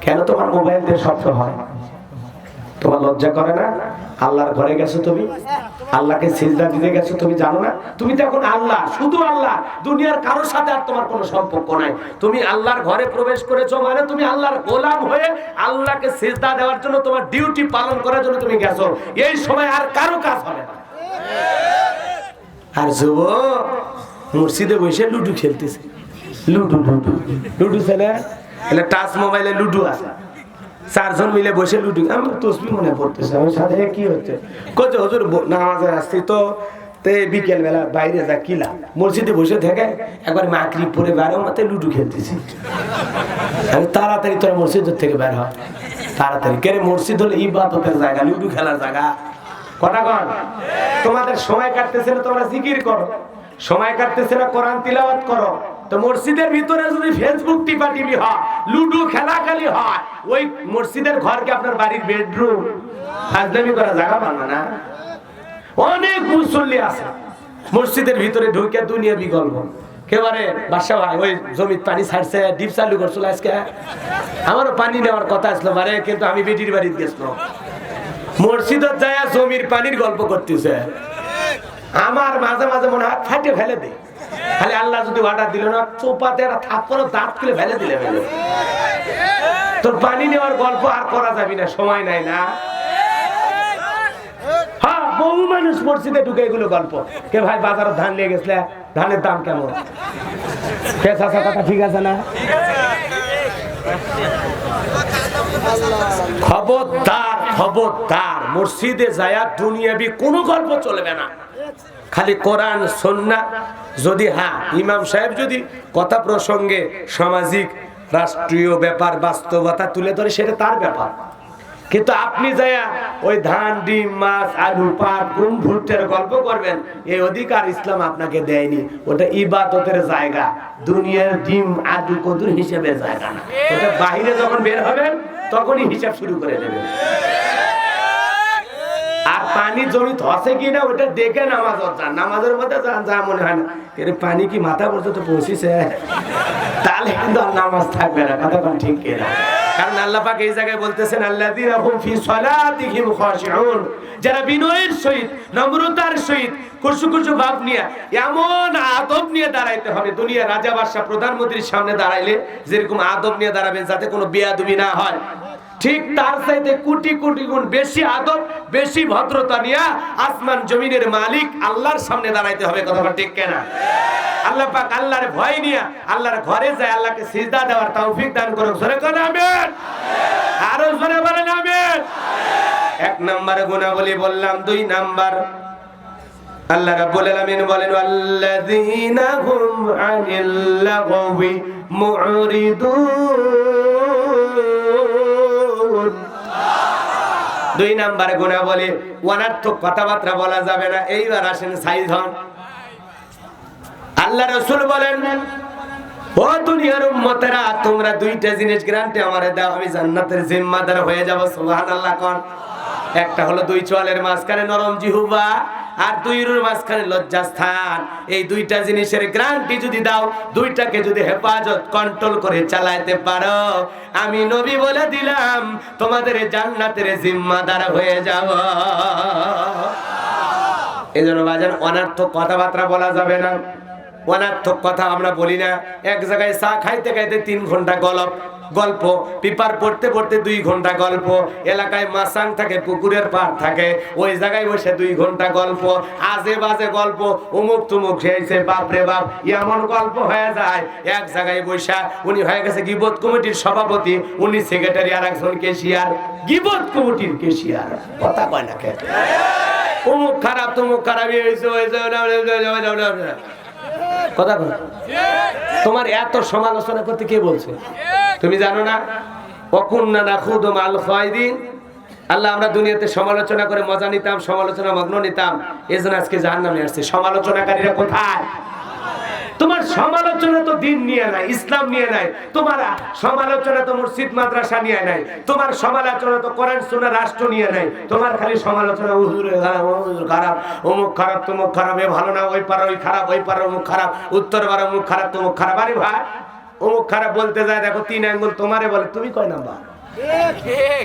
কেন তোমার মোবাইল দিয়ে শব্দ হয় তোমার লজ্জা করে না আল্লাহর ঘরে গেছো তুমি আল্লাহকে সিজদা দিতে গেছো তুমি জানো না তুমি তো এখন আল্লাহ শুধু আল্লাহ দুনিয়ার কারোর সাথে আর তোমার কোনো সম্পর্ক নাই তুমি আল্লাহর ঘরে প্রবেশ করেছো মানে তুমি আল্লাহর গোলাম হয়ে আল্লাহকে সিজদা দেওয়ার জন্য তোমার ডিউটি পালন করার জন্য তুমি গেছো এই সময় আর কারো কাজ হবে না আর যুবক মসজিদে বসে লুডু খেলতেছে লুডু ছেলে টাচ মোবাইলে লুডু আছে 4 জন মিলে বসে লুডু আমি তসবিহ মনে পড়তেছে আমার সাথে কি হচ্ছে কত হুজুর নামাজে আসছি তো বিকেল বেলা বাইরে যা কিলা মসজিদে বসে থেকে একবার মাগরিব পরে বেরো মতে লুডু খেলতেছি আমি তাড়াতাড়ি তোরা মসজিদ থেকে বের হয় তাড়াতাড়ি কেন মসজিদ হলো ইবাদতের জায়গা লুডু খেলার জায়গা কথা কন তোমাদের সময় কাটতেছে না তোমরা জিকির করো সময় কাটতেছে না কোরআন তিলাওয়াত করো তো মসজিদের ভিতরে যদি ফেসবুক টিপাটিপি হয় লুডো খেলা খালি হয় ওই মসজিদের ঘরকে আপনার বাড়ির বেডরুম ফাজলামি করা জায়গা বানা না অনেক মুসল্লি আছে মসজিদের ভিতরে ঢুকে দুনিয়া বিকল্প কেবারে বাসা ভাই ওই জমির পানি ছাড়ছে, ডিপ চালু করছিল আজকে, আমারও পানি নেওয়ার কথা আসলো বারে, কিন্তু আমি বেটির বাড়িতে গেছিলাম, মসজিদত যায় জমির পানির গল্প করতেছে, আমার মাঝে মাঝে মনে হয় ফাটে ফেলে দে, খালি আল্লাহ যদি অর্ডার দিল না চোপাতে একটা থাপ্পড় দাঁত খুলে ফেলে দিলে ফেলে, তোর পানি নেওয়ার গল্প আর করা যাবে না, সময় নাই না। হ্যাঁ, বহু মানুষ মসজিদে ঢুকে এগুলো গল্প, কে ভাই বাজারে ধান নিয়ে গেছিলে, ধানের দাম কেমন, কথা ঠিক আছে না? খবরদার খবরদার, মসজিদে যায় দুনিয়াবি কোনো গল্প চলবে না, খালি কোরআন সুন্নাহ। যদি হ্যাঁ ইমাম সাহেব যদি কথা প্রসঙ্গে সামাজিক রাষ্ট্রীয় ব্যাপার বাস্তবতা তুলে ধরে সেটা তার ব্যাপার, কিন্তু আপনি যায়া ওই ধান ডিম মাছ আলু পাট গম ভুট্টার গল্প করবেন, এই অধিকার ইসলাম আপনাকে দেয়নি, ওটা ইবাদতের জায়গা, দুনিয়ার ডিম আলু কদুর হিসেবে জায়গা না, ওটা বাহিরে যখন বের হবেন তখনই হিসাব শুরু করে দেবেন। আর পানি জমি ধসে কিনা ওটা দেখে নামাজ যান, নামাজের মধ্যে যান, যা মনে হয় না পানি কি মাথা পর্যন্ত পৌঁছিছে, তাহলে কিন্তু আর নামাজ থাকবে না, কথা ঠিক কিনা? কারণ আল্লাহ পাক এই জায়গায় বলতেছেন আল্লাযীনা হুম ফি সালাতিহিম খাশিউন, যারা বিনয়ের সহিত নম্রতার সহিত কুসু কুসু ভাব নিয়ে এমন আদব নিয়ে দাঁড়াইতে হবে, দুনিয়া রাজা বাদশা প্রধানমন্ত্রীর সামনে দাঁড়াইলে যেরকম আদব নিয়ে দাঁড়াবেন যাতে কোনো বেয়াদবি না হয়, ঠিক তার চাইতে কোটি কোটি গুণ বেশি আদব বেশি ভদ্রতা নিয়ে আসমান জমিনের মালিক আল্লাহর সামনে দাঁড়াইতে হবে, কথা ঠিক কিনা? আল্লাহ পাক আল্লাহর ভয় নিয়ে আল্লাহর ঘরে যায় আল্লাহকে সিজদা দেওয়ার তৌফিক দান করুন, জোরে করে আমিন, আরো জোরে বলেন আমিন। এক নাম্বার গুনাহবলি বললাম, দুই নাম্বার আল্লাহ রাব্বুল আলামিন বলেন আল্লাযীনা হুম আনিল লাগwi মুরিদুন। দুই নাম্বার গুনাহবলি অনর্থক কথাবার্তা বলা যাবে না। এইবার আসেন সাইজ হন। আল্লাহ রাসূল বলেন ও দুনিয়ার উম্মতেরা, তোমরা দুইটা জিনিস গ্যারান্টি আমারে দাও, আমি জান্নাতের জিম্মাদার হয়ে যাব, সুবহানাল্লাহ কোন। একটা হলো দুই চোয়ালের মাঝখানে নরম জিহ্বা, আর দুই রুর মাঝখানে লজ্জাস্থান। এই দুইটা জিনিসের গ্যারান্টি যদি দাও, দুইটাকে যদি হেফাজত কন্ট্রোল করে চালাতে পারো, আমি নবী বলে দিলাম তোমাদের জান্নাতের জিম্মাদার হয়ে যাব। এজন্য বাজার অনর্থক কথাবার্তা বলা যাবে না, অনর্থক কথা আমরা বলি না। এক জায়গায় চা খাইতে খাইতে 3 ঘন্টা গল্প, পেপার পড়তে পড়তে 2 ঘন্টা গল্প, এলাকায় মাছাং থাকে পুকুরের পার থাকে, ওই জায়গায় বসে 2 ঘন্টা গল্প, আজে বাজে গল্প, অমুক তুমুক হয়েছে, বাপরে বাপ, এমন গল্প হয়ে যায়। এক জায়গায় বসা উনি হয়ে গেছে গীবত কমিটির সভাপতি, উনি সেক্রেটারি, আর একজন কেশিয়ার, গীবত কমিটির কেশিয়ার, কথা কয় না কেন? অমুক খারাপ তুমুক খারাপ কথা বল। তোমার এত সমালোচনা করতে কে বলছে? তুমি জানো না ওয়াকুন্না নাখুদু মাল খায়দিন, আল্লাহ আমরা দুনিয়াতে সমালোচনা করে মজা নিতাম, সমালোচনা মগ্ন নিতাম, এজন্য আজকে জাহান্নামে আসছে। সমালোচনাকারীরা কোথায়? তোমার সমালোচনা তো দিন নিয়ে নাই, ইসলাম নিয়ে নাই, তোমার সমালোচনা তো মসজিদ মাদ্রাসা নিয়ে নাই, তোমার সমালোচনা তো কোরআন সুন্নাহ রাষ্ট্র নিয়ে নাই, তোমার খালি সমালোচনা হুজুর খারাপ, অমুক খারাপ তমুক খারাপ, এ ভালো না, ওই পাড়া ওই খারাপ, ওই পাড়া অমুক খারাপ, উত্তর পাড়া অমুক খারাপ তমুক খারাপ। আরে ভাই, অমুক খারাপ বলতে যায় দেখো 3 আঙ্গুল তোমারে বলে, তুমি কয় নাম্বার?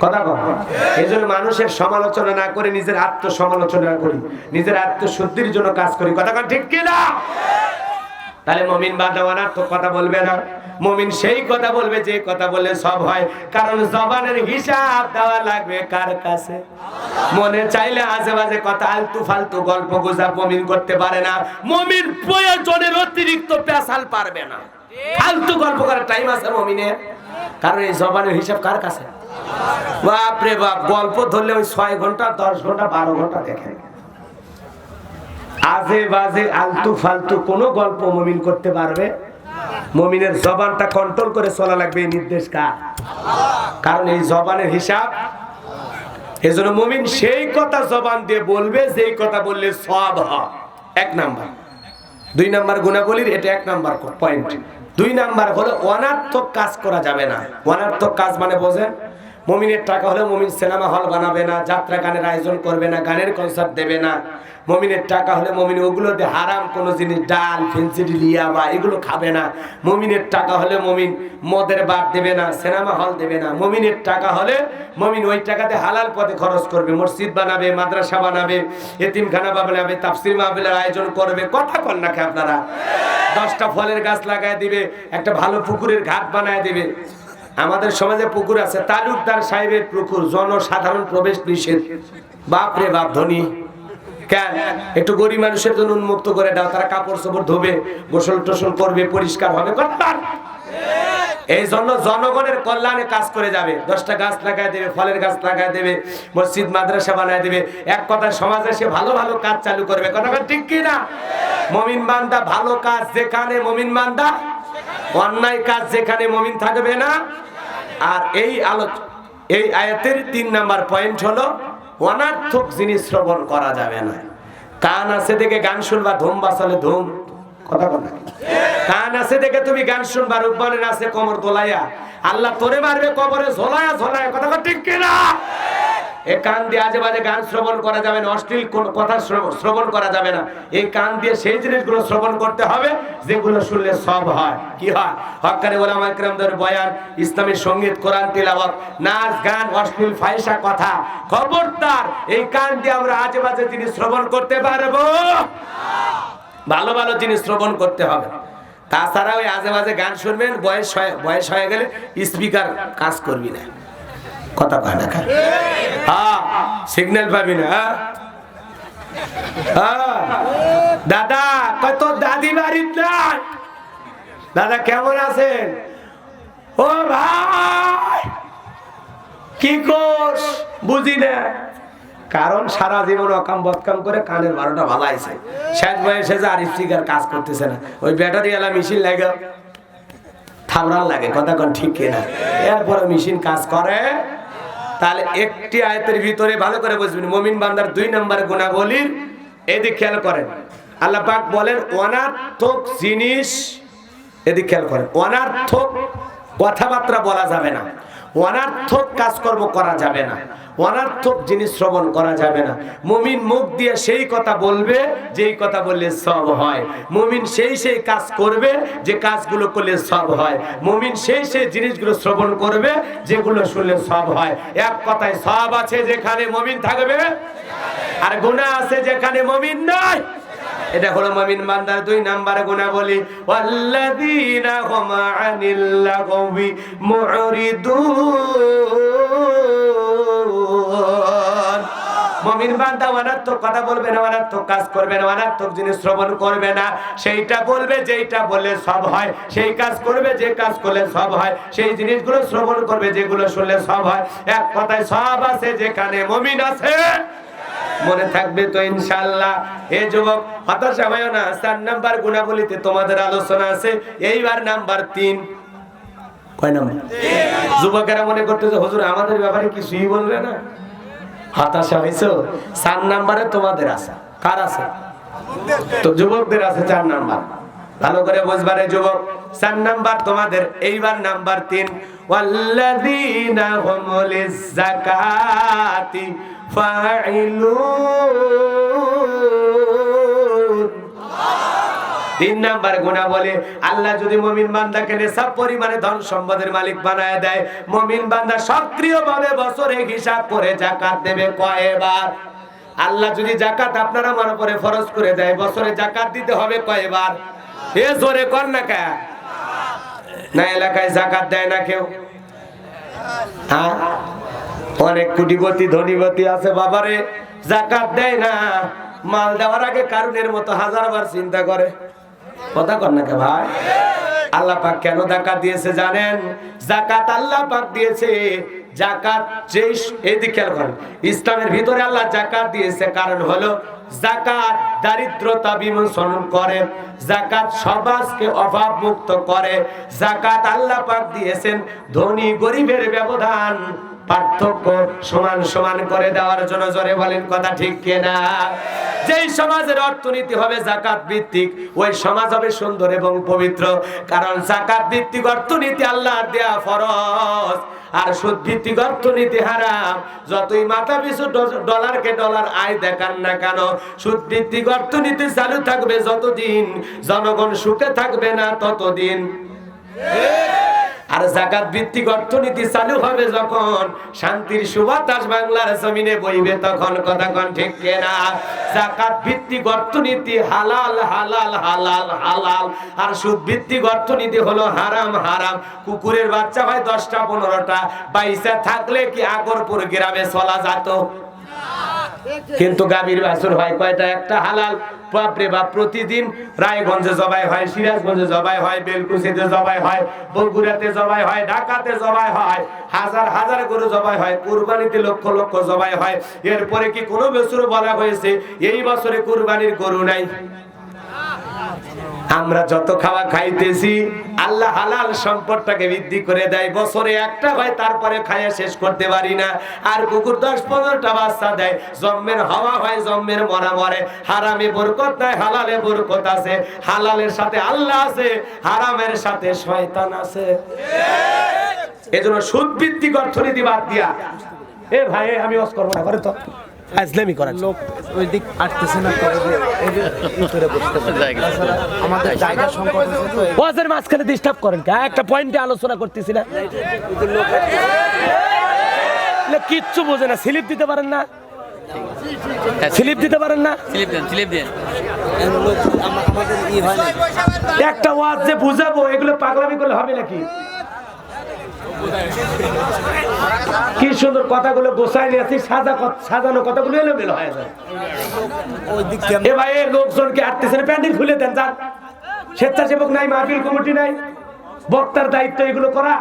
কথা কও। এজন্য মানুষের সমালোচনা না করে নিজের আত্মসমালোচনা করি, নিজের আত্মশুদ্ধির জন্য কাজ করি, কথা কন ঠিক কি না? তাহলে মুমিন বান্দা অনর্থক কথা বলবে না। মুমিন সেই কথা বলবে যে কথা বললে সব হয়, কারণ জবানের হিসাব দেওয়া লাগবে কার কাছে? মনে চাইলে আজেবাজে কথা আলতু ফালতু গল্প গুজব মুমিন করতে পারে না। মুমিন প্রয়োজনের অতিরিক্ত পেশাল পারবে না, ফালতু গল্প করার টাইম আছে মুমিনের? কারণ এই জবানের হিসাব কার কাছে? বাপ রে বাপ, গল্প ধরলে ওই 6 ঘন্টা 10 ঘন্টা 12 ঘন্টা দেখে। আজে বাজে আলতু ফালতু কোন গল্প মুমিন করতে পারবে? মুমিনের জবানটা কন্ট্রোল করে চলা লাগবে, এই নির্দেশ কার? কারণ এই জবানের হিসাব। এজন্য মুমিন সেই কথা জবান দিয়ে বলবে যেই কথা বললে সওয়াব হয়, 1 নাম্বার। 2 নাম্বার গুনাহবলির এটা 1 নাম্বার পয়েন্ট। 2 নাম্বার হলো অনর্থক কাজ করা যাবে না। অনর্থক কাজ মানে বোঝেন, মুমিনের টাকা হলে মুমিন সিনেমা হল বানাবে না, যাত্রা গানের আয়োজন করবে না, গানের কনসার্ট দেবে না। মুমিনের টাকা হলে মুমিন ওগুলো দিয়ে হারাম কোনো জিনিস, ডাল ফেন্সিডি লিয়া বা এগুলো খাবে না। মুমিনের টাকা হলে মুমিন মদের বার দেবে না, সিনেমা হল দেবে না। মুমিনের টাকা হলে মুমিন ওই টাকাতে হালাল পথে খরচ করবে, মসজিদ বানাবে, মাদ্রাসা বানাবে, এতিমখানা বানাবে, তাফসীর মাহফিলের আয়োজন করবে। কথা কন না কি আপনারা? 10টা ফলের গাছ লাগায় দিবে, একটা ভালো পুকুরের ঘাট বানায় দিবে। আমাদের সমাজে পুকুর আছে, তালুকদার সাহেবের পুকুর, জনসাধারণ প্রবেশ নিষেধ। বাপ রে বাপ, ধনী কেন? একটু গরিব মানুষের জন্য উন্মুক্ত করে দাও, তারা কাপড় চোপড় ধোবে, গোসল টোসল করবে, পরিষ্কার হবে। এই জন্য জনগণের কল্যাণে কাজ করে যাবে। 10টা গাছ লাগায় দেবে, ফলের গাছ লাগায় দেবে, মসজিদ মাদ্রাসা বানায় দেবে। এক কথা সমাজে সে ভালো ভালো কাজ চালু করবে। কথা ঠিক কি না? মুমিন বান্দা ভালো কাজ যেখানে, মুমিন বান্দা অন্যায় কাজ যেখানে মুমিন থাকবে না। আর এই আয়াতের 3 নাম্বার পয়েন্ট হলো অনার্থক জিনিস শ্রবণ করা যাবে না। কান আছে দেখে গান শুনবা, ধুম বাসালে ধুম। কথা কথা কান আছে দেখে তুমি গান শুনবা, রূপবানের আছে কোমর দোলাইয়া, আল্লাহ তোরে মারবে কবরে ঝোলায়া ঝোলায়া। কথা ঠিক কিনা? এই কান দিয়ে আজে বাজে গান শ্রবণ করা যাবে না, অশ্লীল কোন কথা শ্রবণ করা যাবে না। এই কান দিয়ে সেই জিনিসগুলো শ্রবণ করতে হবে যেগুলো শুনলে সব হয়। কি হয়? হক্কানি ওলামা ইকরামদের বয়ান, ইসলামী সঙ্গীত, কোরআন তিলাওয়াত, নাচ গান, অশ্লীল ফাহিশা কথা, খবরদার এই কান দিয়ে আমরা আজে বাজে জিনিস শ্রবণ করতে পারবো? ভালো ভালো জিনিস শ্রবণ করতে হবে। তাছাড়া ওই আজে বাজে গান শুনবেন, বয়স হয়ে গেলে স্পিকার কাজ করবি না। কথা কয় না? হ্যাঁ, সিগন্যাল পাবি না। দাদা কত দাদি বাড়ির নাই? দাদা কেমন আছেন? ও ভাই কি কোস? বুঝি না। কারণ সারা জীবন অকাম বদকাম করে কানের 12টা ভালাইছে, শেষ বয়সে যে আর স্পিকার কাজ করতেছে না, ওই ব্যাটারি ওয়ালা মেশিন লাগে থামরান লাগে। কথা কোন ঠিক কিনা? এরপরে মেশিন কাজ করে। তাহলে একটি আয়াতের ভিতরে ভালো করে বুঝবেন মুমিন বান্দার 2 নম্বর গুণাবলীর এদিকে খেয়াল করেন। আল্লাহ পাক বলেন অনার্থক জিনিস, এদিকে খেয়াল করেন, অনার্থক কথাবার্তা বলা যাবে না, অনার্থক কাজকর্ম করা যাবে না, অনার্থক জিনিস শ্রবণ করা যাবে না। মুমিন মুখ দিয়ে সেই কথা বলবে যেই কথা বললে সব হয়। মুমিন সেই কাজ করবে যে কাজগুলো করলে সব হয়। মুমিন সেই জিনিসগুলো শ্রবণ করবে যেগুলো শুনলে সব হয়। এক কথায় সব আছে যেখানে মুমিন থাকবে, আর গুনাহ আছে যেখানে মুমিন নাই। এটা হলো মুমিন বান্দার 2 নম্বরে গুণাবলী। ওয়াল্লাযীনা হুম আনিল লাগবি মুরিদুন। মুমিন বান্দা অনার্থক কথা বলবে না, অনার্থক কাজ করবে না, অনার্থক জিনিস শ্রবণ করবে না। সেইটা বলবে যেইটা বললে সব হয়, সেই কাজ করবে যে কাজ করলে সব হয়, সেই জিনিসগুলো শ্রবণ করবে যেগুলো শুনলে সব হয়। এক কথায় সব আছে যেখানে মুমিন আছে। মনে থাকবে তো ইনশাআল্লাহ। এই যুবক হতাশা হয়ো না। 4 নাম্বার গুণাবলীতে তোমাদের আলোচনা আছে। এইবার নাম্বার 3। কয় নাম্বার? যুবকেরা মনে করতেছে হুজুর আমাদের ব্যাপারে কিছুই বলবে না, হতাশা হইছো। 4 নাম্বারে তোমাদের আছে। কার আছে? তো যুবকদের আছে 4 নাম্বার। ভালো করে বুঝবারে যুবক, 4 নাম্বার তোমাদের। এইবার নাম্বার 3, ওয়াল্লাযীনা হুম লিয-যাকাতি ফাইলুন। 3 নাম্বার গুণাবলী, আল্লাহ যদি মুমিন বান্দাকে নেশাব পরিমাণে ধন সম্পদের মালিক বানায় দেয়, মুমিন বান্দা সক্রিয়ভাবে বছরে হিসাব করে যাকাত দেবে কয়বার। আল্লাহ যদি যাকাত আপনার আমার উপরে ফরজ করে দেয়, বছরে যাকাত দিতে হবে কয়বার? এ জোরে কর না কে? না এলাকায় যাকাত দেয় না কেউ? হ্যাঁ, অনেক কোটিপতি ধনীপতি আছে বাবারে, যাকাত দেয় না। মাল দেওয়ার আগে কারণের মতো 1000 বার চিন্তা করে। কথা কর না কে ভাই? আল্লাহ পাক কেন যাকাত দিয়েছে জানেন? যাকাত আল্লাহ পাক দিয়েছে, যাকাত যেই এদিকে খেয়াল করেন, ইসলামের ভিতরে আল্লাহ যাকাত দিয়েছে কারণ হলো যাকাত দারিদ্রতা বিমোচন করে, যাকাত সমাজকে অভাব মুক্ত করে। যাকাত আল্লাহ পাক দিয়েছেন ধনী গরিবের ব্যবধান, পার্থক্য সমান সমান করে দেওয়ার জন্য। জোরে বলেন কথা ঠিক কিনা? যেই সমাজের অর্থনীতি হবে যাকাত ভিত্তিক, ওই সমাজ হবে সুন্দর এবং পবিত্র। কারণ যাকাত ভিত্তিক অর্থনীতি আল্লাহর দেয়া ফরজ। আর সুদ ভিত্তিক অর্থনীতি হারাম। যতই মাথা পিছু ডলারকে ডলার আয় দেখান না কেন, সুদ ভিত্তিক অর্থনীতি চালু থাকবে যতদিন, জনগণ সুখে থাকবে না ততদিন। আর যাকাত ভিত্তিক অর্থনীতি চালু হবে যখন, শান্তির সুবাতাস বাংলার জমিনে বইবে তখন। কথা কোন ঠিক কিনা? যাকাত ভিত্তিক অর্থনীতি হালাল হালাল হালাল হালাল, আর সুদ ভিত্তিক অর্থনীতি হলো হারাম হারাম। কুকুরের বাচ্চা হয় 10টা 15টা, বাইসা থাকলে কি আগরপুর গ্রামে চলা যেত? কিন্তু গাভীর বাছুর হয় কয়টা? একটা হালাল। বাপরে বাপ, প্রতিদিন রায়গঞ্জে জবাই হয়, সিরাজগঞ্জে জবাই হয়, বেলকুচিতে জবাই হয়, বগুড়াতে জবাই হয়, ঢাকাতে জবাই হয়, হাজার হাজার গরু জবাই হয়, কুরবানিতে লক্ষ লক্ষ জবাই হয়। এরপরে কি কোনো বছর বলা হয়েছে এই বছরে কুরবানির গরু নাই? আমরা যত খাওয়া খাইতেছি, আল্লাহ হালাল সম্পদটাকে বৃদ্ধি করে দেয়। বছরে একটা হয়, তারপরে খাইয়া শেষ করতে পারি না। আর কুকুর 10-15টা বাচ্চা দেয়, জন্মের হওয়া হয়, জন্মের মরা মরে। হারামে বরকত নাই, হালালে বরকত আছে। হালালের সাথে আল্লাহ আছে, হারামের সাথে শয়তান আছে। এজন্য সুদ ভিত্তিক অর্থনীতি বাদ দিয়া, এ ভাই আমি ওয়াজ করব না, করে তো ইসলামী করার লোক ওই দিক আসতেছে না, এই যে করে বসতে পারে। আমাদের জায়গা সংকট হয়েছে তো, ওয়াজের মাঝখানে ডিস্টার্ব করেন কে? একটা পয়েন্টে আলোচনা করতেছি না, কিচ্ছু বোঝে না। স্লিপ দিতে পারেন না? স্লিপ দিতে পারেন না? স্লিপ দেন, স্লিপ দেন। আমাদের ই হয় না। একটা ওয়াজ যে বুঝাবো, এগুলো পাগলামি করলে হবে নাকি? কি সুন্দর কথাগুলো গোছায় নিয়েছি, সাজানো কথাগুলো এলোমেলো হয়ে যায়। এ ভাই, এ লোকজনকে আটতেছে না, প্যান্ডেল খুলে দেন। যান, স্বেচ্ছাসেবক নাই, মাহফিল কমিটি নাই, বক্তার দায়িত্ব এগুলো করা।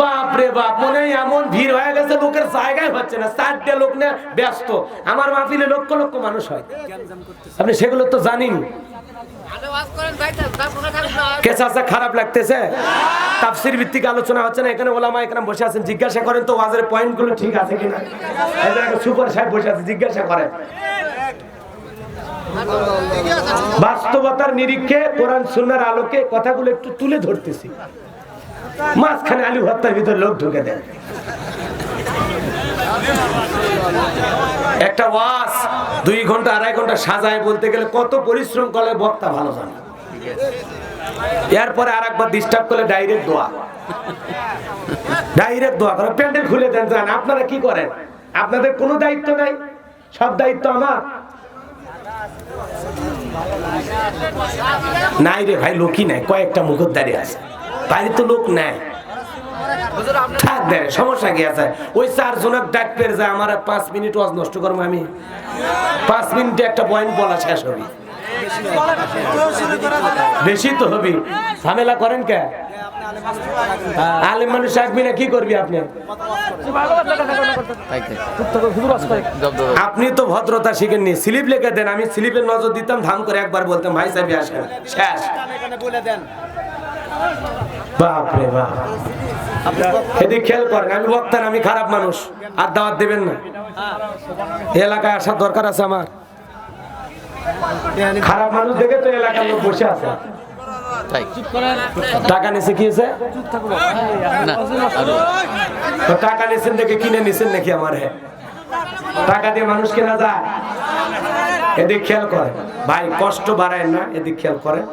বাপরে বাপ, মনে হয় এমন ভিড় হয়ে গেছে, লোকের জায়গায় হচ্ছে না। 4টে লোক নিয়ে ব্যস্ত। আমার মাহফিলে লক্ষ লক্ষ মানুষ হয়, আপনি সেগুলো তো জানেন। কেসা খারাপ লাগতেছে? তাফসীর ভিত্তিক আলোচনা হচ্ছে না, এখানে ওলামা একরাম বসে আছেন, জিজ্ঞাসা করেন তো ওয়াজের পয়েন্টগুলো ঠিক আছে কিনা। সুপার সাহেব বসে আছে, জিজ্ঞাসা করেন। বাস্তবতার নিরীক্ষে কোরআন সুন্নাহর আলোকে কথাগুলো একটু তুলে ধরতেছি। মাঝখানে আলু ভর্তার ভিতর লোক ঢুকে দেন। একটা ওয়াজ 2 ঘন্টা 2.5 ঘন্টা সাজায় বলতে গেলে কত পরিশ্রম করলে বক্তা ভালো জানে। এরপরে আরেকবার ডিস্টার্ব করলে ডাইরেক্ট দোয়া, ডাইরেক্ট দোয়া করে প্যান্ডেল খুলে দেন। জান, আপনারা কি করেন? আপনাদের কোনো দায়িত্ব নাই, সব দায়িত্ব আমার। নাই রে ভাই, লোকই নাই, কয়েকটা মুখোদ্দারি আছে, বাইরে তো লোক নাই। থাক দেয়, সমস্যা কি আছে? ওই 4 জনের ডাক পেয়ে যায়, আমার 5 মিনিট ওয়াজ নষ্ট করবো আমি? 5 মিনিটে একটা পয়েন্ট বলা শেষ হবে, বেশি তো হবে। ঝামেলা করেন কে? আলেম মানুষ রাখবি না, কি করবি আপনি? আপনি তো ভদ্রতা শিখেননি। স্লিপ লিখে দেন, আমি স্লিপের নজর দিতাম, ধাম করে একবার বলতাম ভাই সাহেব আসেন, শেষ। বাপরে বাপ, এদিকে খেয়াল করেন। আমি বক্তা না, আমি খারাপ মানুষ, আর দাওয়াত দেবেন না। এলাকায় আসার দরকার আছে আমার। খারাপ মানুষ দেখে তো এলাকার লোক বসে আছে। টাকা নিছে কি হয়েছে? টাকা নিছেন দেখে কিনে নিছেন নাকি আমার? টাকা দিয়ে মানুষ কেনা যায়? এদিকে খেয়াল করেন ভাই, কষ্ট বাড়ায় না, এদিকে খেয়াল করেন।